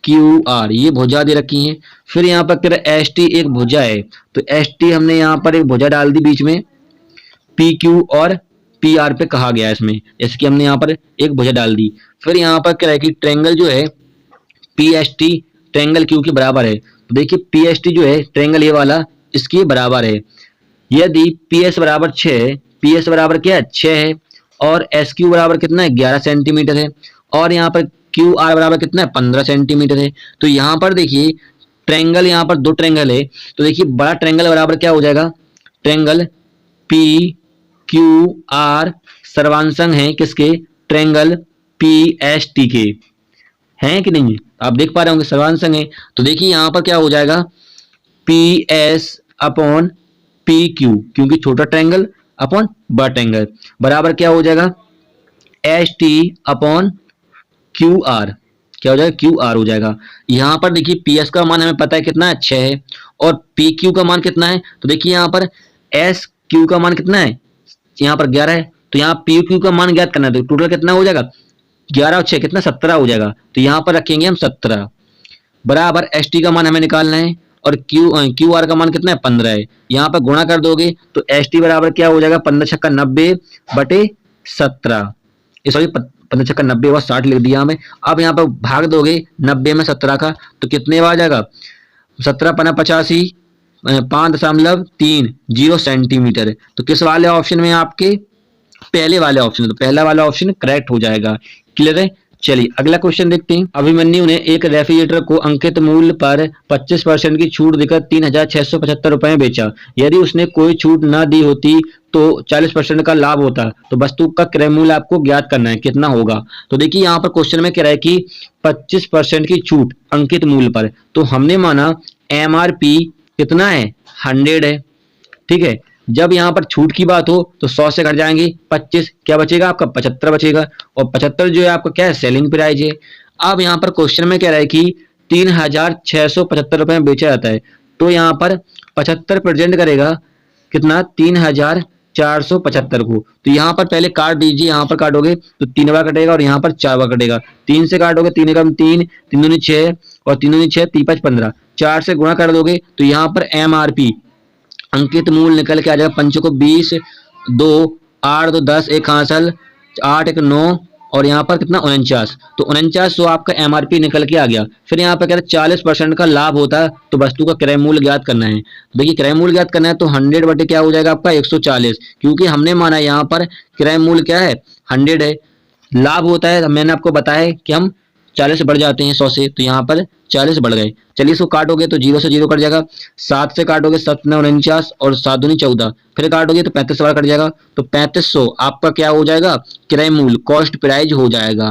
Speaker 1: क्यू आर, ये भुजा दे रखी है। फिर यहाँ पर कह एस टी एक भुजा है, तो एस टी हमने यहाँ पर एक भुजा डाल दी बीच में, पी क्यू और पी आर पे कहा गया है इसमें, जैसे कि हमने यहाँ पर एक भुजा डाल दी। फिर यहाँ पर कह रहा है कि ट्रायंगल जो है P S T triangle Q के बराबर है। तो देखिए पी एस टी जो है ट्रायंगल ये वाला इसके बराबर है। यदि पी एस बराबर 6 है, पी एस बराबर क्या है? 6 है, और एस क्यू बराबर कितना है? 11 सेंटीमीटर है, और यहाँ पर क्यू आर बराबर कितना है? 15 सेंटीमीटर है। तो यहाँ पर देखिए ट्रायंगल, यहाँ पर दो ट्रायंगल है, तो देखिए बड़ा ट्रायंगल बराबर क्या हो जाएगा? ट्रायंगल पी क्यू आर सर्वांशंग है किसके? ट्रायंगल पी एस टी के, हैं कि नहीं? आप देख पा रहे होंगे सर्वांशंग है। तो देखिए यहाँ पर क्या हो जाएगा? P S upon P Q, क्योंकि छोटा ट्रायंगल अपॉन बड़ा ट्रायंगल, बराबर क्या हो जाएगा? S T upon Q R, क्या हो जाएगा? क्यू आर हो जाएगा। यहाँ पर देखिए पी एस का मान हमें पता है कितना है? 6 है, और पी क्यू का मान कितना है? तो देखिए यहाँ पर एस क्यू का मान कितना है? यहाँ पर 11 है, तो यहाँ पी क्यू का मान ज्ञात करना है, तो टोटल कितना हो जाएगा? 11 और 6 कितना? 17 हो जाएगा। तो यहाँ पर रखेंगे हम 17, बराबर एस टी का मान हमें निकालना है, और क्यू आर का मान कितना है? 15 है। यहाँ पर गुणा कर दोगे तो एस टी बराबर क्या हो जाएगा? 15 छक्का 90 बटे 17, सॉरी 15 छक्का 90 और 60 लिख दिया हमें। अब यहाँ पर भाग दोगे 90 में 17 का, तो कितने आ जाएगा? 17 पना 85, 5.30 सेंटीमीटर। तो किस वाले ऑप्शन में? आपके पहले वाले ऑप्शन, तो पहला वाला ऑप्शन करेक्ट हो जाएगा। क्लियर है? चलिए अगला क्वेश्चन देखते हैं। अभिमन्यु ने एक रेफ्रिजरेटर को अंकित मूल्य पर 25% की छूट देकर 3,675 रुपए में बेचा। यदि उसने कोई छूट न दी होती तो 40% का लाभ होता। तो वस्तु का क्रय मूल्य आपको ज्ञात करना है, कितना होगा। तो देखिए यहाँ पर क्वेश्चन में कह रहा है कि 25% की छूट अंकित मूल्य पर, तो हमने माना MRP कितना है? 100 है। ठीक है, जब यहाँ पर छूट की बात हो तो 100 से घट जाएंगे 25, क्या बचेगा आपका? 75 बचेगा, और 75 जो है आपका क्या है? सेलिंग प्राइस है। अब यहाँ पर क्वेश्चन में कह रहा है कि 3,675 रुपए में बेचा जाता है, तो यहाँ पर 75 प्रेजेंट करेगा कितना? 3,475 को। तो यहाँ पर पहले काट दीजिए, यहाँ पर काटोगे तो 3 बार कटेगा और यहाँ पर 4 बार कटेगा। 3 से काटोगे 3 एकम 3, 3 दूनी 6 और 3 दूनी 6, 3 5 15, 4 से गुणा कर दोगे तो यहाँ पर MRP अंकित मूल्य निकल के आ जाएगा। पंचों को 20, 2, 8, 2, 10, 1 हासिल, 8, 1, 9, और यहाँ पर कितना? 49। तो 49 आपका MRP निकल के आ गया। फिर यहाँ पर कह रहा है 40% का लाभ होता है, तो वस्तु का क्रय मूल्य ज्ञात करना है। तो देखिए क्रय मूल्य ज्ञात करना है तो 100 बटे क्या हो जाएगा आपका? 140, क्योंकि हमने माना यहाँ पर क्रय मूल्य क्या है? 100 है। लाभ होता है, मैंने आपको बताया कि हम 40 से बढ़ जाते हैं 100 से, तो यहाँ पर 40 बढ़ गए। चलिए इसको काटोगे तो 0 से 0 कट जाएगा, 7 से काटोगे 7 9 49 और 7 दूनी 14, फिर काटोगे तो 35 बार कट जाएगा, तो 3500 आपका क्या हो जाएगा? क्रय मूल्य, कॉस्ट प्राइस हो जाएगा।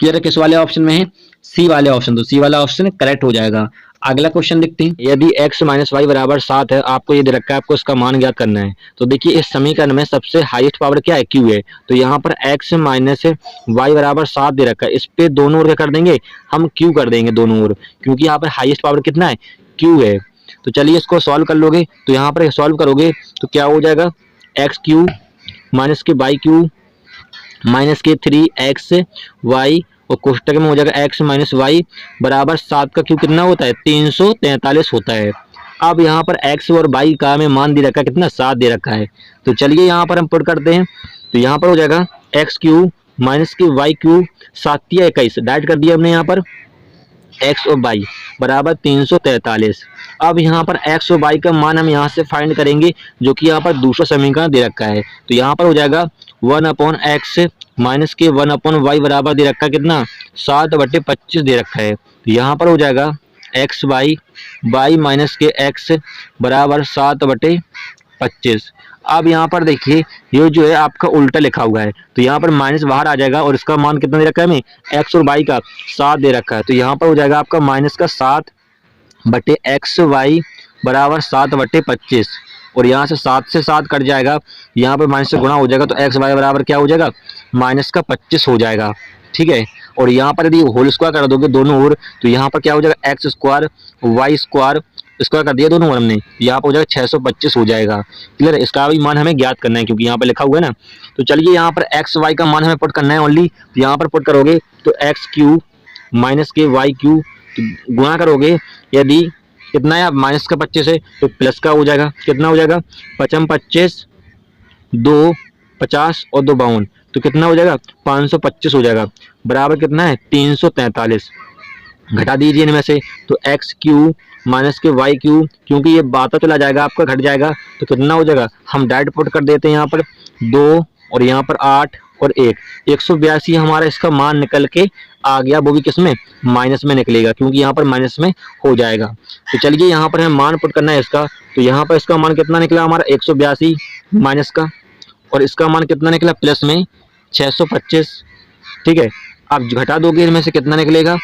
Speaker 1: क्लियर है? किस वाले ऑप्शन में है? सी वाले ऑप्शन, तो सी वाला ऑप्शन करेक्ट हो जाएगा। अगला क्वेश्चन देखते हैं। यदि x माइनस वाई बराबर 7 है, आपको ये दे रखा है, आपको इसका मान ज्ञात करना है। तो देखिए इस समीकरण में सबसे हाईएस्ट पावर क्या है? q है। तो यहाँ पर x माइनस वाई बराबर 7 दे रखा है, इस पे दोनों ओर क्या कर देंगे? हम q कर देंगे दोनों ओर, क्योंकि यहाँ पर हाईएस्ट पावर कितना है? q है। तो चलिए इसको सॉल्व कर लोगे, तो यहाँ पर सॉल्व करोगे तो क्या हो जाएगा? एक्स क्यू माइनस के वाई क्यू माइनस के 3x वाई, और कोष्टक में हो जाएगा x माइनस वाई बराबर 7 का क्यू कितना होता है? 343 होता है। अब यहाँ पर x और y का हमें मान दे रखा है कितना? 7 दे रखा है। तो चलिए यहाँ पर हम पुट करते हैं, तो यहाँ पर हो जाएगा एक्स क्यू माइनस की वाई क्यू 7 या 21, डाइट कर दिया हमने यहाँ पर x और y बराबर 343। अब यहाँ पर x और y का मान हम यहाँ से फाइंड करेंगे, जो कि यहाँ पर दूसरा समीकरण दे रखा है। तो यहाँ पर हो जाएगा 1/x माइनस के 1/y बराबर दे रखा है कितना? 7/25 दे रखा है। तो यहाँ पर हो जाएगा एक्स वाई वाई माइनस के x बराबर 7/25। अब यहाँ पर देखिए ये जो है आपका उल्टा लिखा हुआ है, तो यहाँ पर माइनस बाहर आ जाएगा, और इसका मान कितना दे रखा है हमें? x और y का 7 दे रखा है। तो यहाँ पर हो जाएगा आपका माइनस का 7 बटे एक्स वाई बराबर 7/25, और यहाँ से 7 से 7 कट जाएगा, यहाँ पर माइनस से गुणा हो जाएगा, तो एक्स वाई बराबर क्या हो जाएगा, -25 हो जाएगा। ठीक है, और यहाँ पर यदि होल स्क्वायर कर दोगे दोनों ओर, तो यहाँ पर क्या हो जाएगा, X square Y square square कर दिया दोनों ओर हमने, यहाँ पर हो जाएगा 625 हो जाएगा। क्लियर है, इसका भी मान हमें ज्ञात करना है क्योंकि यहाँ पर लिखा हुआ है ना। तो चलिए यहाँ पर एक्स वाई का मान हमें पुट करना है ओनली, तो यहाँ पर पुट करोगे तो एक्स क्यू माइनस के वाई क्यू, तो गुणा करोगे यदि कितना है, माइनस का 25 है तो प्लस का हो जाएगा, कितना हो जाएगा, 25 2 50 और 2 52, तो कितना हो जाएगा, 525 हो जाएगा, बराबर कितना है, 343। घटा दीजिए इनमें से, तो एक्स क्यू माइनस के वाई क्यू, क्योंकि ये बाता चला जाएगा आपका, घट जाएगा, तो कितना हो जाएगा, हम डायरेक्ट पुट कर देते हैं यहाँ पर 2 और यहाँ पर 8 और 1, 182 हमारा इसका मान निकल के आ गया, वो भी किसमें, माइनस में निकलेगा, क्योंकि यहाँ पर माइनस में हो जाएगा। तो चलिए यहाँ पर हमें मान पुट करना है इसका, तो यहाँ पर इसका मान कितना निकला हमारा, 182 माइनस का, और इसका मान कितना निकला प्लस में 625। ठीक है, आप घटा दोगे इनमें से कितना निकलेगा,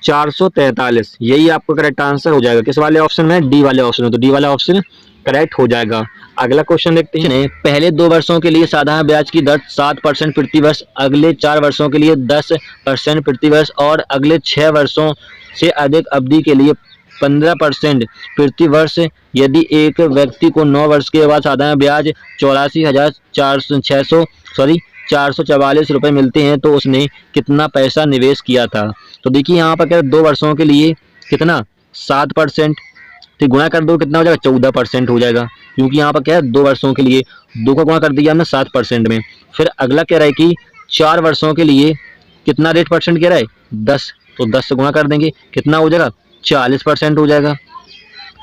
Speaker 1: 443। यही आपका करेक्ट आंसर हो जाएगा, किस वाले ऑप्शन में, डी वाले ऑप्शन में, तो डी वाला ऑप्शन करेक्ट हो जाएगा। अगला क्वेश्चन देखते हैं, पहले 2 वर्षों के लिए साधारण ब्याज की दर 7% प्रति वर्ष, अगले 4 वर्षों के लिए 10% प्रति वर्ष, और अगले 6 वर्षों से अधिक अवधि के लिए 15% प्रति वर्ष। यदि एक व्यक्ति को 9 वर्ष के बाद साधारण ब्याज 84,444 रुपए मिलते हैं तो उसने कितना पैसा निवेश किया था। तो देखिए यहाँ पर क्या, 2 वर्षों के लिए कितना, 7%, तो गुणा कर दो कितना हो जाएगा, 14% हो जाएगा, क्योंकि यहाँ पर क्या है, 2 वर्षों के लिए 2 का गुणा कर दिया हमने 7% में। फिर अगला कह रहा है कि 4 वर्षों के लिए कितना रेट परसेंट कह रहा है, 10, तो 10 से गुणा कर देंगे, कितना हो जाएगा, 40% हो जाएगा।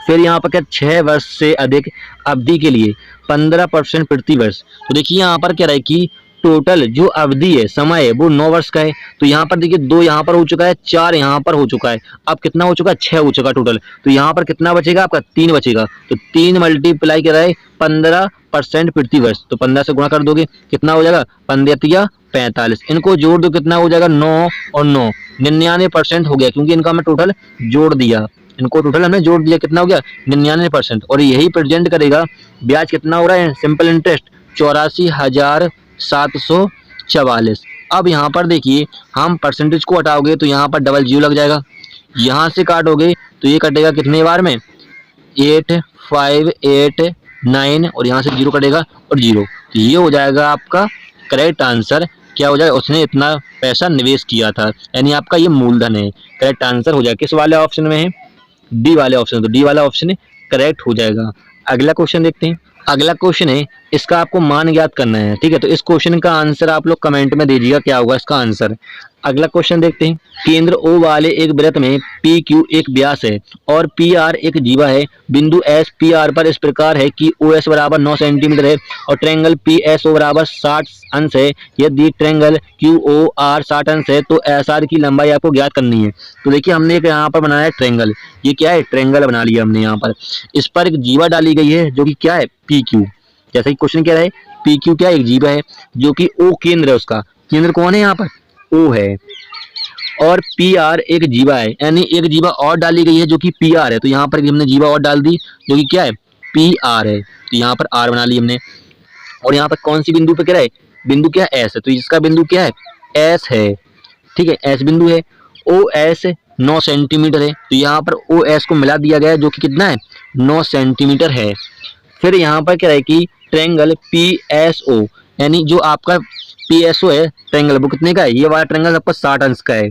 Speaker 1: फिर यहाँ पर क्या, 6 वर्ष से अधिक अवधि के लिए 15% प्रति वर्ष। तो देखिए यहाँ पर क्या रहा है कि टोटल जो अवधि है, समय है, वो 9 वर्ष का है, तो यहाँ पर देखिए 2 यहाँ पर हो चुका है, 4 यहाँ पर हो चुका है, अब कितना हो चुका है, 6 हो चुका टोटल, तो यहाँ पर कितना बचेगा आपका, 3 बचेगा, तो 3 मल्टीप्लाई कर रहा है 15% प्रति वर्ष, तो 15 से गुणा कर दोगे कितना हो जाएगा, 15 45, इनको जोड़ दो कितना हो जाएगा, 9 और 9 99% हो गया, क्योंकि इनका हमने टोटल जोड़ दिया, इनको टोटल हमने जोड़ दिया, कितना हो गया, 99%, और यही प्रेजेंट करेगा ब्याज कितना हो रहा है, सिंपल इंटरेस्ट 84,744। अब यहाँ पर देखिए हम परसेंटेज को हटाओगे तो यहाँ पर डबल जीरो लग जाएगा, यहाँ से काटोगे तो ये कटेगा कितने बार में, 8 5 8 9, और यहाँ से 0 कटेगा और 0, तो ये हो जाएगा आपका करेक्ट आंसर। क्या हो जाएगा, उसने इतना पैसा निवेश किया था, यानी आपका ये मूलधन है। करेक्ट आंसर हो जाएगा, किस वाले ऑप्शन में है, डी वाले ऑप्शन, तो डी वाला ऑप्शन करेक्ट हो जाएगा। अगला क्वेश्चन देखते हैं। अगला क्वेश्चन है, इसका आपको मान ज्ञात करना है। ठीक है, तो इस क्वेश्चन का आंसर आप लोग कमेंट में दीजिएगा क्या होगा इसका आंसर। अगला क्वेश्चन देखते हैं। केंद्र O वाले एक वृत्त में PQ एक व्यास है और PR एक जीवा है। बिंदु S PR पर इस प्रकार है कि OS बराबर 9 सेंटीमीटर है और ट्रायंगल PSO बराबर 60 अंश है। यदि ट्रायंगल QOR 60 अंश है तो SR की लंबाई आपको ज्ञात करनी है। तो देखिए हमने एक यहाँ पर बनाया है ट्रायंगल, ये क्या है, ट्रायंगल बना लिया हमने यहाँ पर। इस पर एक जीवा डाली गई है जो कि क्या है, PQ। जैसा कि क्वेश्चन क्या है, PQ क्या है, एक जीवा है जो कि O केंद्र है, उसका केंद्र कौन है यहाँ पर, O है, और PR एक जीवा है, यानी एक जीवा और डाली गई है जो कि PR है। तो यहाँ पर हमने जीवा और डाल दी जो कि क्या है, PR है, तो यहाँ पर R बना ली हमने। और यहाँ पर कौन सी बिंदु पे कह रहा है, बिंदु क्या है, S है, तो इसका बिंदु क्या है, S है। ठीक है, S बिंदु है। OS 9 सेंटीमीटर है, तो यहाँ पर OS को मिला दिया गया है जो कि कितना है, 9 सेंटीमीटर है। फिर यहाँ पर क्या है कि ट्रायंगल PSO, यानी जो आपका PSO है ट्रायंगल, वो कितने का है, ये वाला ट्रायंगल आपका 60 अंश का है।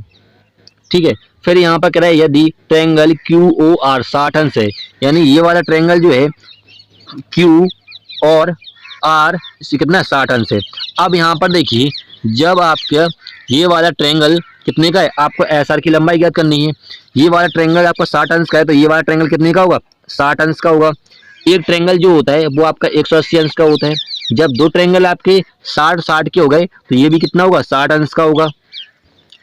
Speaker 1: ठीक है, फिर यहाँ पर कह रहा है यदि ट्रायंगल QOR 60 अंश है, यानी ये वाला ट्रायंगल जो है Q और R इससे कितना 60 अंश है। अब यहाँ पर देखिए जब आपका ये वाला ट्रायंगल कितने का है, आपको SR की लंबाई ज्ञात करनी है। ये वाला ट्रायंगल आपका 60 अंश का है, तो ये वाला ट्रायंगल कितने का होगा, 60 अंश का होगा। एक ट्रायंगल जो होता है वो आपका 180 अंश का होता है। जब दो ट्रायंगल आपके 60-60 के हो गए तो ये भी कितना होगा, 60 अंश का होगा।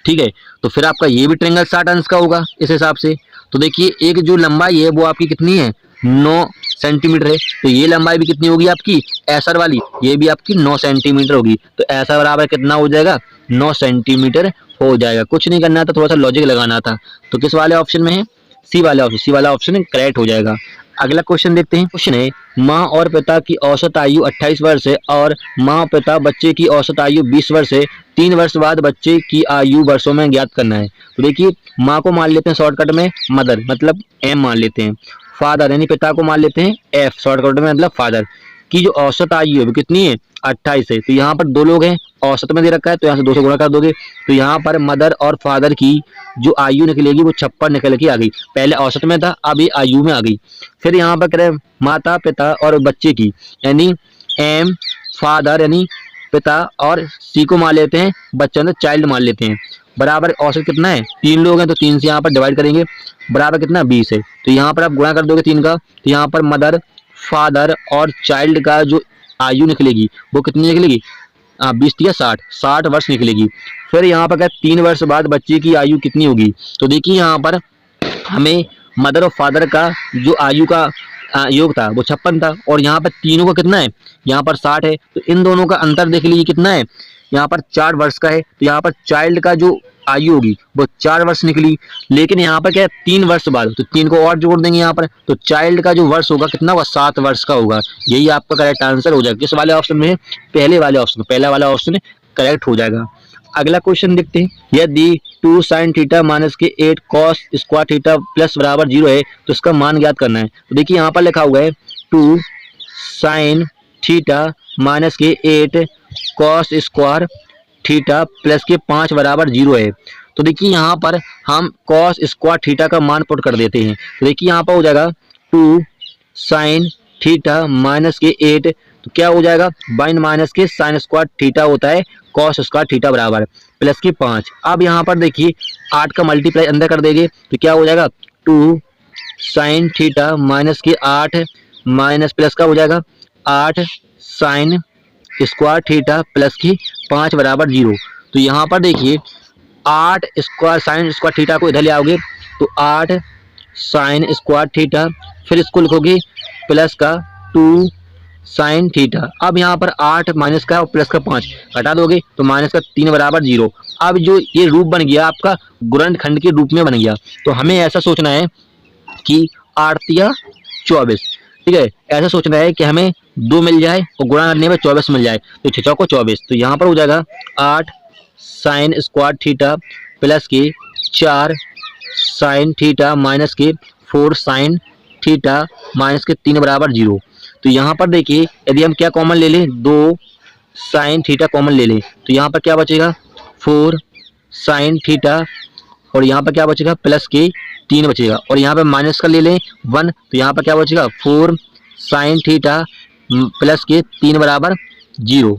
Speaker 1: ठीक है, तो फिर आपका ये भी ट्रायंगल 60 अंश का होगा इस हिसाब से। तो देखिए एक जो लंबाई है वो आपकी कितनी है, 9 सेंटीमीटर है, तो ये लंबाई भी कितनी होगी आपकी, एसआर वाली, ये भी आपकी 9 सेंटीमीटर होगी। तो एसआर बराबर कितना हो जाएगा, 9 सेंटीमीटर हो जाएगा। कुछ नहीं करना था, थोड़ा सा लॉजिक लगाना था। तो किस वाले ऑप्शन में है, सी वाला ऑप्शन करेक्ट हो जाएगा। अगला क्वेश्चन देखते हैं। क्वेश्चन है, माँ और पिता की औसत आयु 28 वर्ष है और माँ पिता बच्चे की औसत आयु 20 वर्ष है। 3 वर्ष बाद बच्चे की आयु वर्षों में ज्ञात करना है। तो देखिए, माँ को मान लेते हैं शॉर्टकट में मदर, मतलब एम मान लेते हैं। फादर यानी पिता को मान लेते हैं एफ, शॉर्टकट में मतलब फादर। की जो औसत आयु है वो कितनी है, 28 है। तो यहाँ पर दो लोग हैं, औसत में दे रखा है तो यहाँ से 2 से गुणा कर दोगे, तो यहाँ पर मदर और फादर की जो आयु निकलेगी वो 56 निकल के आ गई। पहले औसत में था, अब ये आयु में आ गई। फिर यहाँ पर करें माता पिता और बच्चे की, यानी एम फादर यानी पिता और सी को मान लेते हैं बच्चा, तो चाइल्ड मान लेते हैं। बराबर औसत कितना है, 3 लोग हैं तो 3 से यहाँ पर डिवाइड करेंगे, बराबर कितना 20 है। तो यहाँ पर आप गुणा कर दोगे 3 का, तो यहाँ पर मदर फादर और चाइल्ड का जो आयु निकलेगी वो कितनी निकलेगी, 20 या 60 वर्ष निकलेगी। फिर यहाँ पर क्या 3 वर्ष बाद बच्चे की आयु कितनी होगी, तो देखिए यहाँ पर हमें मदर और फादर का जो आयु का योग था वो 56 था और यहाँ पर तीनों का कितना है, यहाँ पर 60 है। तो इन दोनों का अंतर देख लीजिए कितना है, यहाँ पर 4 वर्ष का है। तो यहाँ पर चाइल्ड का जो आयु होगी वो 4 वर्ष निकली, लेकिन यहाँ पर क्या है 3 वर्ष बाद, तो 3 को और जोड़ देंगे यहाँ पर, तो चाइल्ड का जो वर्ष होगा कितना होगा, 7 वर्ष का होगा। यही आपका करेक्ट आंसर हो जाएगा। किस वाले ऑप्शन में है, पहले वाले ऑप्शन, पहला वाला ऑप्शन करेक्ट हो जाएगा। अगला क्वेश्चन देखते हैं। यदि 2 sin थीटा माइनस के 8 cos स्क्वायर थीटा प्लस बराबर 0 है तो इसका मान ज्ञात करना है। तो देखिए यहाँ पर लिखा हुआ है 2 sin थीटा माइनस के 8 cos स्क्वायर थीटा प्लस के 5 बराबर 0 है। तो देखिए यहाँ पर हम cos स्क्वायर थीटा का मान पुट कर देते हैं। तो देखिए यहाँ पर हो जाएगा 2 sin थीटा माइनस के 8, तो क्या हो जाएगा 1 माइनस के साइन स्क्वायर थीटा होता है कॉस स्क्वायर थीटा बराबर प्लस की 5। अब यहाँ पर देखिए 8 का मल्टीप्लाई अंदर कर देंगे तो क्या हो जाएगा 2 साइन थीटा माइनस के 8 माइनस प्लस का हो जाएगा 8 साइन स्क्वायर थीटा प्लस की 5 बराबर 0। तो यहाँ पर देखिए 8 स्क्वायर साइन स्क्वायर थीटा को इधर ले आओगे तो 8 साइन स्क्वायर थीटा, फिर इसको लिखोगे प्लस का 2 साइन थीटा। अब यहाँ पर 8 माइनस का और प्लस का 5 घटा दोगे तो माइनस का 3 बराबर 0। अब जो ये रूप बन गया आपका गुणनखंड के रूप में बन गया, तो हमें ऐसा सोचना है कि 8 या 24, ठीक है, ऐसा सोचना है कि हमें 2 मिल जाए और गुणा करने में 24 मिल जाए, तो 6 को 24। तो यहाँ पर हो जाएगा 8 साइन स्क्वायर थीटा प्लस के 4 साइन थीटा माइनस के 4 साइन थीटा माइनस के 3 बराबर 0। तो यहाँ पर देखिए यदि हम क्या कॉमन ले लें, 2 साइन थीटा कॉमन ले लें तो यहाँ पर क्या बचेगा 4 साइन थीटा और यहाँ पर क्या बचेगा प्लस के 3 बचेगा, और यहाँ पर माइनस का ले लें 1 तो यहाँ पर क्या बचेगा 4 साइन थीटा प्लस के 3 बराबर 0।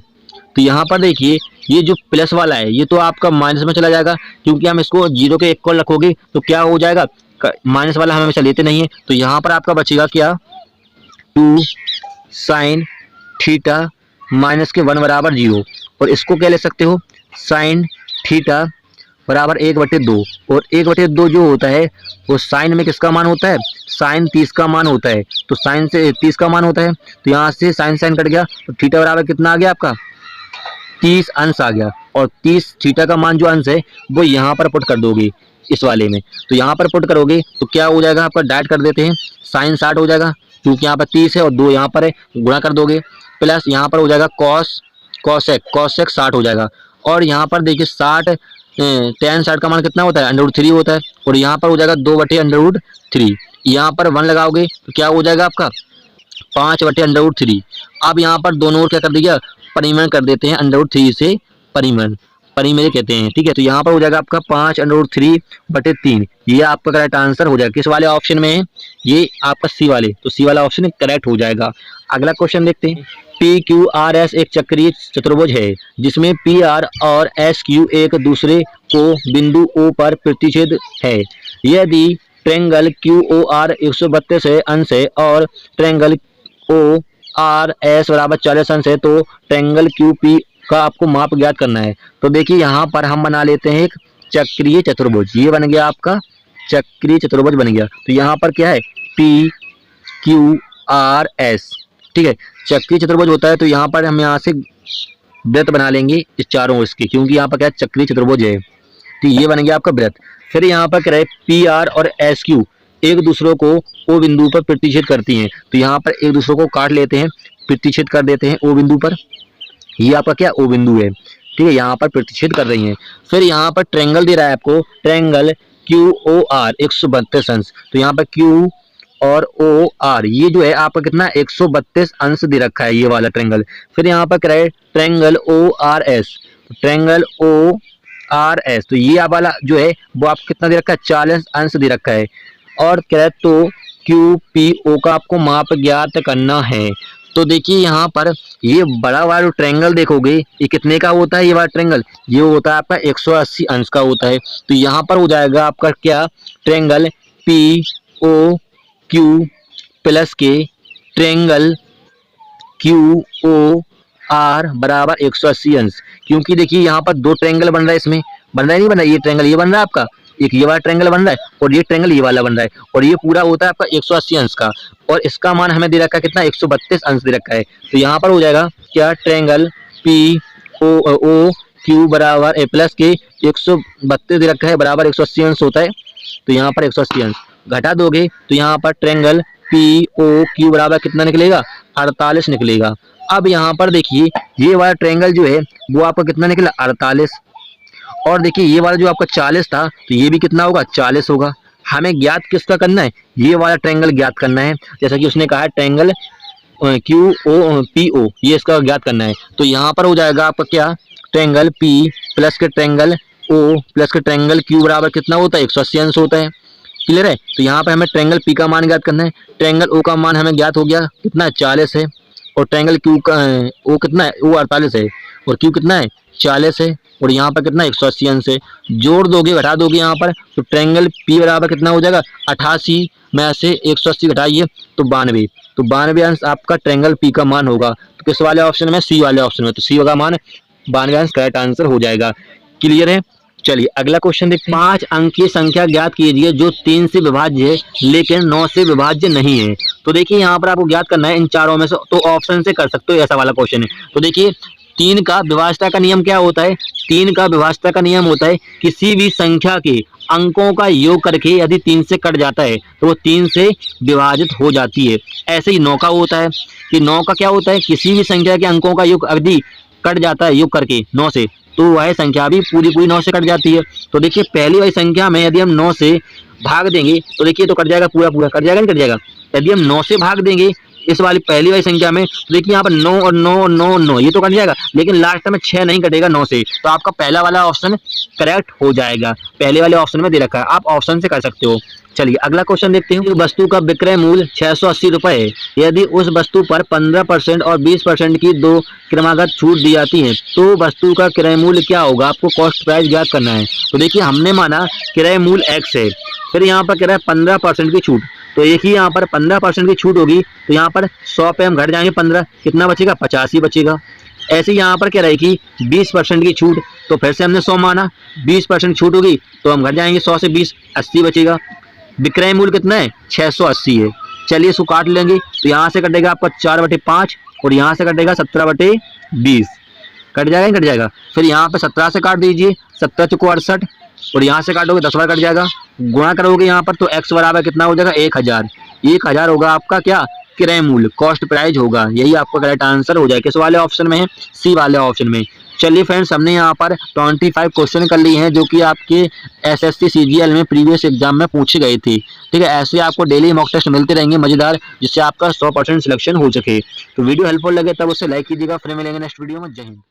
Speaker 1: तो यहाँ पर देखिए ये जो प्लस वाला है ये तो आपका माइनस में चला जाएगा, क्योंकि हम इसको 0 के इक्वल रखोगे तो क्या हो जाएगा, माइनस वाला हम हमेशा लेते नहीं है। तो यहाँ पर आपका बचेगा क्या 2 साइन थीटा माइनस के 1 बराबर 0, और इसको क्या ले सकते हो साइन थीटा बराबर 1/2, और 1/2 जो होता है वो साइन में किसका मान होता है, साइन 30 का मान होता है। तो साइन से 30 का मान होता है, तो यहाँ से साइन साइन कट गया तो थीटा बराबर कितना आ गया आपका 30 अंश आ गया, और 30 थीटा का मान जो अंश है वो यहाँ पर पुट कर दोगे इस वाले में। तो यहाँ पर पुट करोगे तो क्या हो जाएगा आपका, डायरेक्ट कर देते हैं साइन 60 हो जाएगा, क्योंकि यहाँ पर 30 है और 2 यहाँ पर है, गुणा कर दोगे, प्लस यहाँ पर हो जाएगा कॉसेक 60 हो जाएगा। और यहाँ पर देखिए 60 tan 60 का मान कितना होता है, √3 होता है, और यहाँ पर हो जाएगा 2/√3। यहाँ पर 1 लगाओगे तो क्या हो जाएगा आपका 5/√3। अब यहाँ पर दोनों ओर क्या कर दिया, परिमेय कर देते हैं, √3 से परिमेय कहते हैं, ठीक है। तो यहाँ पर हो जाएगा आपका 5√3/3। ये आपका करेक्ट आंसर हो जाएगा। किस वाले ऑप्शन में है, ये आपका सी वाले, तो सी वाला ऑप्शन करेक्ट हो जाएगा। अगला क्वेश्चन देखते हैं। PQRS एक चक्रीय चतुर्भुज है जिसमें PR और SQ एक दूसरे को बिंदु O पर प्रतिच्छेद है। यदि ट्रायंगल QOR 132 है अंश है और ट्रायंगल ORS बराबर 40 अंश है, तो ट्रायंगल QP का आपको माप ज्ञात करना है। तो देखिए यहाँ पर हम बना लेते हैं एक चक्रीय चतुर्भुज, ये बन गया आपका चक्रीय चतुर्भुज बन गया। तो यहाँ पर क्या है PQRS, ठीक है, चक्रीय चतुर्भुज होता है। तो यहाँ पर हम यहाँ से वृत्त बना लेंगे इस चारों इसके, क्योंकि यहाँ पर क्या है चक्रीय चतुर्भुज है, तो ये बन गया आपका वृत्त। फिर यहाँ पर क्या है PR और SQ एक दूसरे को ओ बिंदु पर प्रतिच्छेद करती हैं। तो यहाँ पर एक दूसरे को काट लेते हैं, प्रतिच्छेद कर देते हैं ओ बिंदु पर। ये आपका क्या ओ बिंदु है, ठीक है, यहाँ पर प्रतिच्छेद कर रही हैं। फिर यहाँ पर ट्रायंगल दे रहा है आपको, ट्रायंगल क्यू ओ आर 132 अंश। तो यहाँ पर क्यू और ओ आर ये जो है आपका कितना 132 अंश दे रखा है, ये वाला ट्रायंगल। फिर यहाँ पर क्या है triangle O R S, triangle O R S, तो ये आप वाला जो है वो आपको कितना दे रखा है 40 अंश दे रखा है। और क्या है तो क्यू पी ओ का आपको माप ज्ञात करना है। तो देखिए यहाँ पर ये बड़ा वाला ट्रायंगल देखोगे ये कितने का होता है, ये वाला ट्रायंगल ये होता है आपका 180 अंश का होता है। तो यहाँ पर हो जाएगा आपका क्या triangle P O Q plus के ट्रायंगल क्यू ओ आर बराबर 180 अंश। क्योंकि देखिए यहाँ पर दो ट्रायंगल बन रहा है, इसमें बन रहा है नहीं बन रहा है, ये ट्रायंगल ये बन रहा है आपका, एक ये वाला ट्रायंगल बन रहा है और ये ट्रायंगल ये वाला बन रहा है, और ये पूरा होता है आपका 180 अंश का, और इसका मान हमें दे रखा है कितना 132 अंश दे रखा है। तो यहाँ पर हो जाएगा क्या ट्रायंगल पी ओ क्यू बराबर ए प्लस के 132 दे रखा है बराबर 180 अंश होता है। तो यहाँ पर 180 अंश घटा दोगे तो यहाँ पर ट्रायंगल पी ओ क्यू बराबर कितना निकलेगा 48 निकलेगा। अब यहाँ पर देखिए ये वाला ट्रायंगल जो है वो आपका कितना निकला 48, और देखिए ये वाला जो आपका 40 था तो ये भी कितना होगा 40 होगा। हमें ज्ञात किसका करना है, ये वाला ट्रायंगल ज्ञात करना है, जैसा कि उसने कहा है triangle Q O P O ये इसका ज्ञात करना है। तो यहाँ पर हो जाएगा आपका क्या ट्रायंगल पी प्लस के ट्रायंगल ओ प्लस के ट्रायंगल क्यू बराबर कितना होता है 180 अंश होता है। क्लियर है। तो यहाँ पर हमें ट्रायंगल पी का मान ज्ञात करना है, ट्रायंगल ओ का मान हमें ज्ञात हो गया कितना 40 है, और ट्रायंगल क्यू का ओ कितना है ओ 48 है, और क्यू कितना है 40 है, और यहाँ पर कितना 180 अंश है। जोड़ दोगे घटा दोगे यहाँ पर तो ट्रायंगल पी बराबर कितना हो जाएगा 88 में से 180 घटाइए तो 92, तो 92 अंश आपका ट्रायंगल पी का मान होगा। तो किस वाले ऑप्शन में, सी वाले ऑप्शन में, तो सी का मान 92 अंश करेक्ट आंसर हो जाएगा। क्लियर है। चलिए अगला क्वेश्चन देखते हैं। 5 अंक की संख्या ज्ञात कीजिए जो 3 से विभाज्य है लेकिन 9 से विभाज्य नहीं है। तो देखिए यहाँ पर आपको ज्ञात करना है इन चारों में से, तो ऑप्शन से कर सकते हो, ऐसा वाला क्वेश्चन है। तो देखिए 3 का विभाज्यता का नियम क्या होता है, 3 का विभाज्यता का नियम होता है किसी भी संख्या के अंकों का योग करके यदि 3 से कट जाता है तो वो 3 से विभाजित हो जाती है। ऐसे ही 9 का होता है कि 9 का क्या होता है, किसी भी संख्या के अंकों का योग यदि कट जाता है योग करके 9 से तो वह संख्या भी पूरी 9 से कट जाती है। तो देखिए पहली वाली संख्या में यदि हम 9 से भाग देंगे तो देखिए तो कट जाएगा, पूरा कट जाएगा, नहीं कट जाएगा। यदि हम 9 से भाग देंगे इस वाली पहली वाली संख्या में तो देखिए यहाँ पर 9 और 9 और 9 और 9 ये तो कट जाएगा, लेकिन लास्ट में 6 नहीं कटेगा 9 से। तो आपका पहला वाला ऑप्शन करेक्ट हो जाएगा, पहले वाले ऑप्शन में दे रखा है, आप ऑप्शन से कर सकते हो। चलिए अगला क्वेश्चन देखते हैं। वस्तु का विक्रय मूल्य 680 रुपए है, यदि उस वस्तु पर 15% और 20% की 2 क्रमागत छूट दी जाती है तो वस्तु का क्रय मूल्य क्या होगा, आपको कॉस्ट प्राइस ज्ञात करना है। तो देखिए हमने माना क्रय मूल्य x है, फिर यहाँ पर कह रहा है 15% की छूट, तो एक ही यहाँ पर 15% की छूट होगी तो यहाँ पर 100 पे हम घट जाएंगे 15, कितना बचेगा 85 ही बचेगा। ऐसे यहाँ पर क्या रहेगी 20% की छूट, तो फिर से हमने 100 माना, 20% छूट होगी तो हम घट जाएंगे 100 से 20, 80 बचेगा। विक्रय मूल्य कितना है 680 है। चलिए इसको काट लेंगे तो यहाँ से कटेगा आपका 4/5 और यहाँ से कटेगा 17/20, कट जाएगा नहीं कट जाएगा। फिर यहाँ पे 17 से काट दीजिए, 17 चौको 68, और यहाँ से काटोगे 10 बार कट जाएगा, गुणा करोगे यहाँ पर तो x बराबर कितना हो जाएगा 1000, 1000 होगा आपका क्या क्रय मूल्य, कॉस्ट प्राइस होगा। यही आपका करेक्ट आंसर हो जाएगा। किस वाले ऑप्शन में है, सी वाले ऑप्शन में। चलिए फ्रेंड्स हमने यहाँ पर 25 क्वेश्चन कर लिए हैं जो कि आपके एसएससी सीजीएल में प्रीवियस एग्जाम में पूछे गए थे। ठीक है, ऐसे आपको डेली मॉक टेस्ट मिलते रहेंगे मजेदार, जिससे आपका 100% सिलेक्शन हो सके। तो वीडियो हेल्पफुल लगे तब उसे लाइक कीजिएगा। फिर मिलेंगे नेक्स्ट वीडियो में। जय हिंद।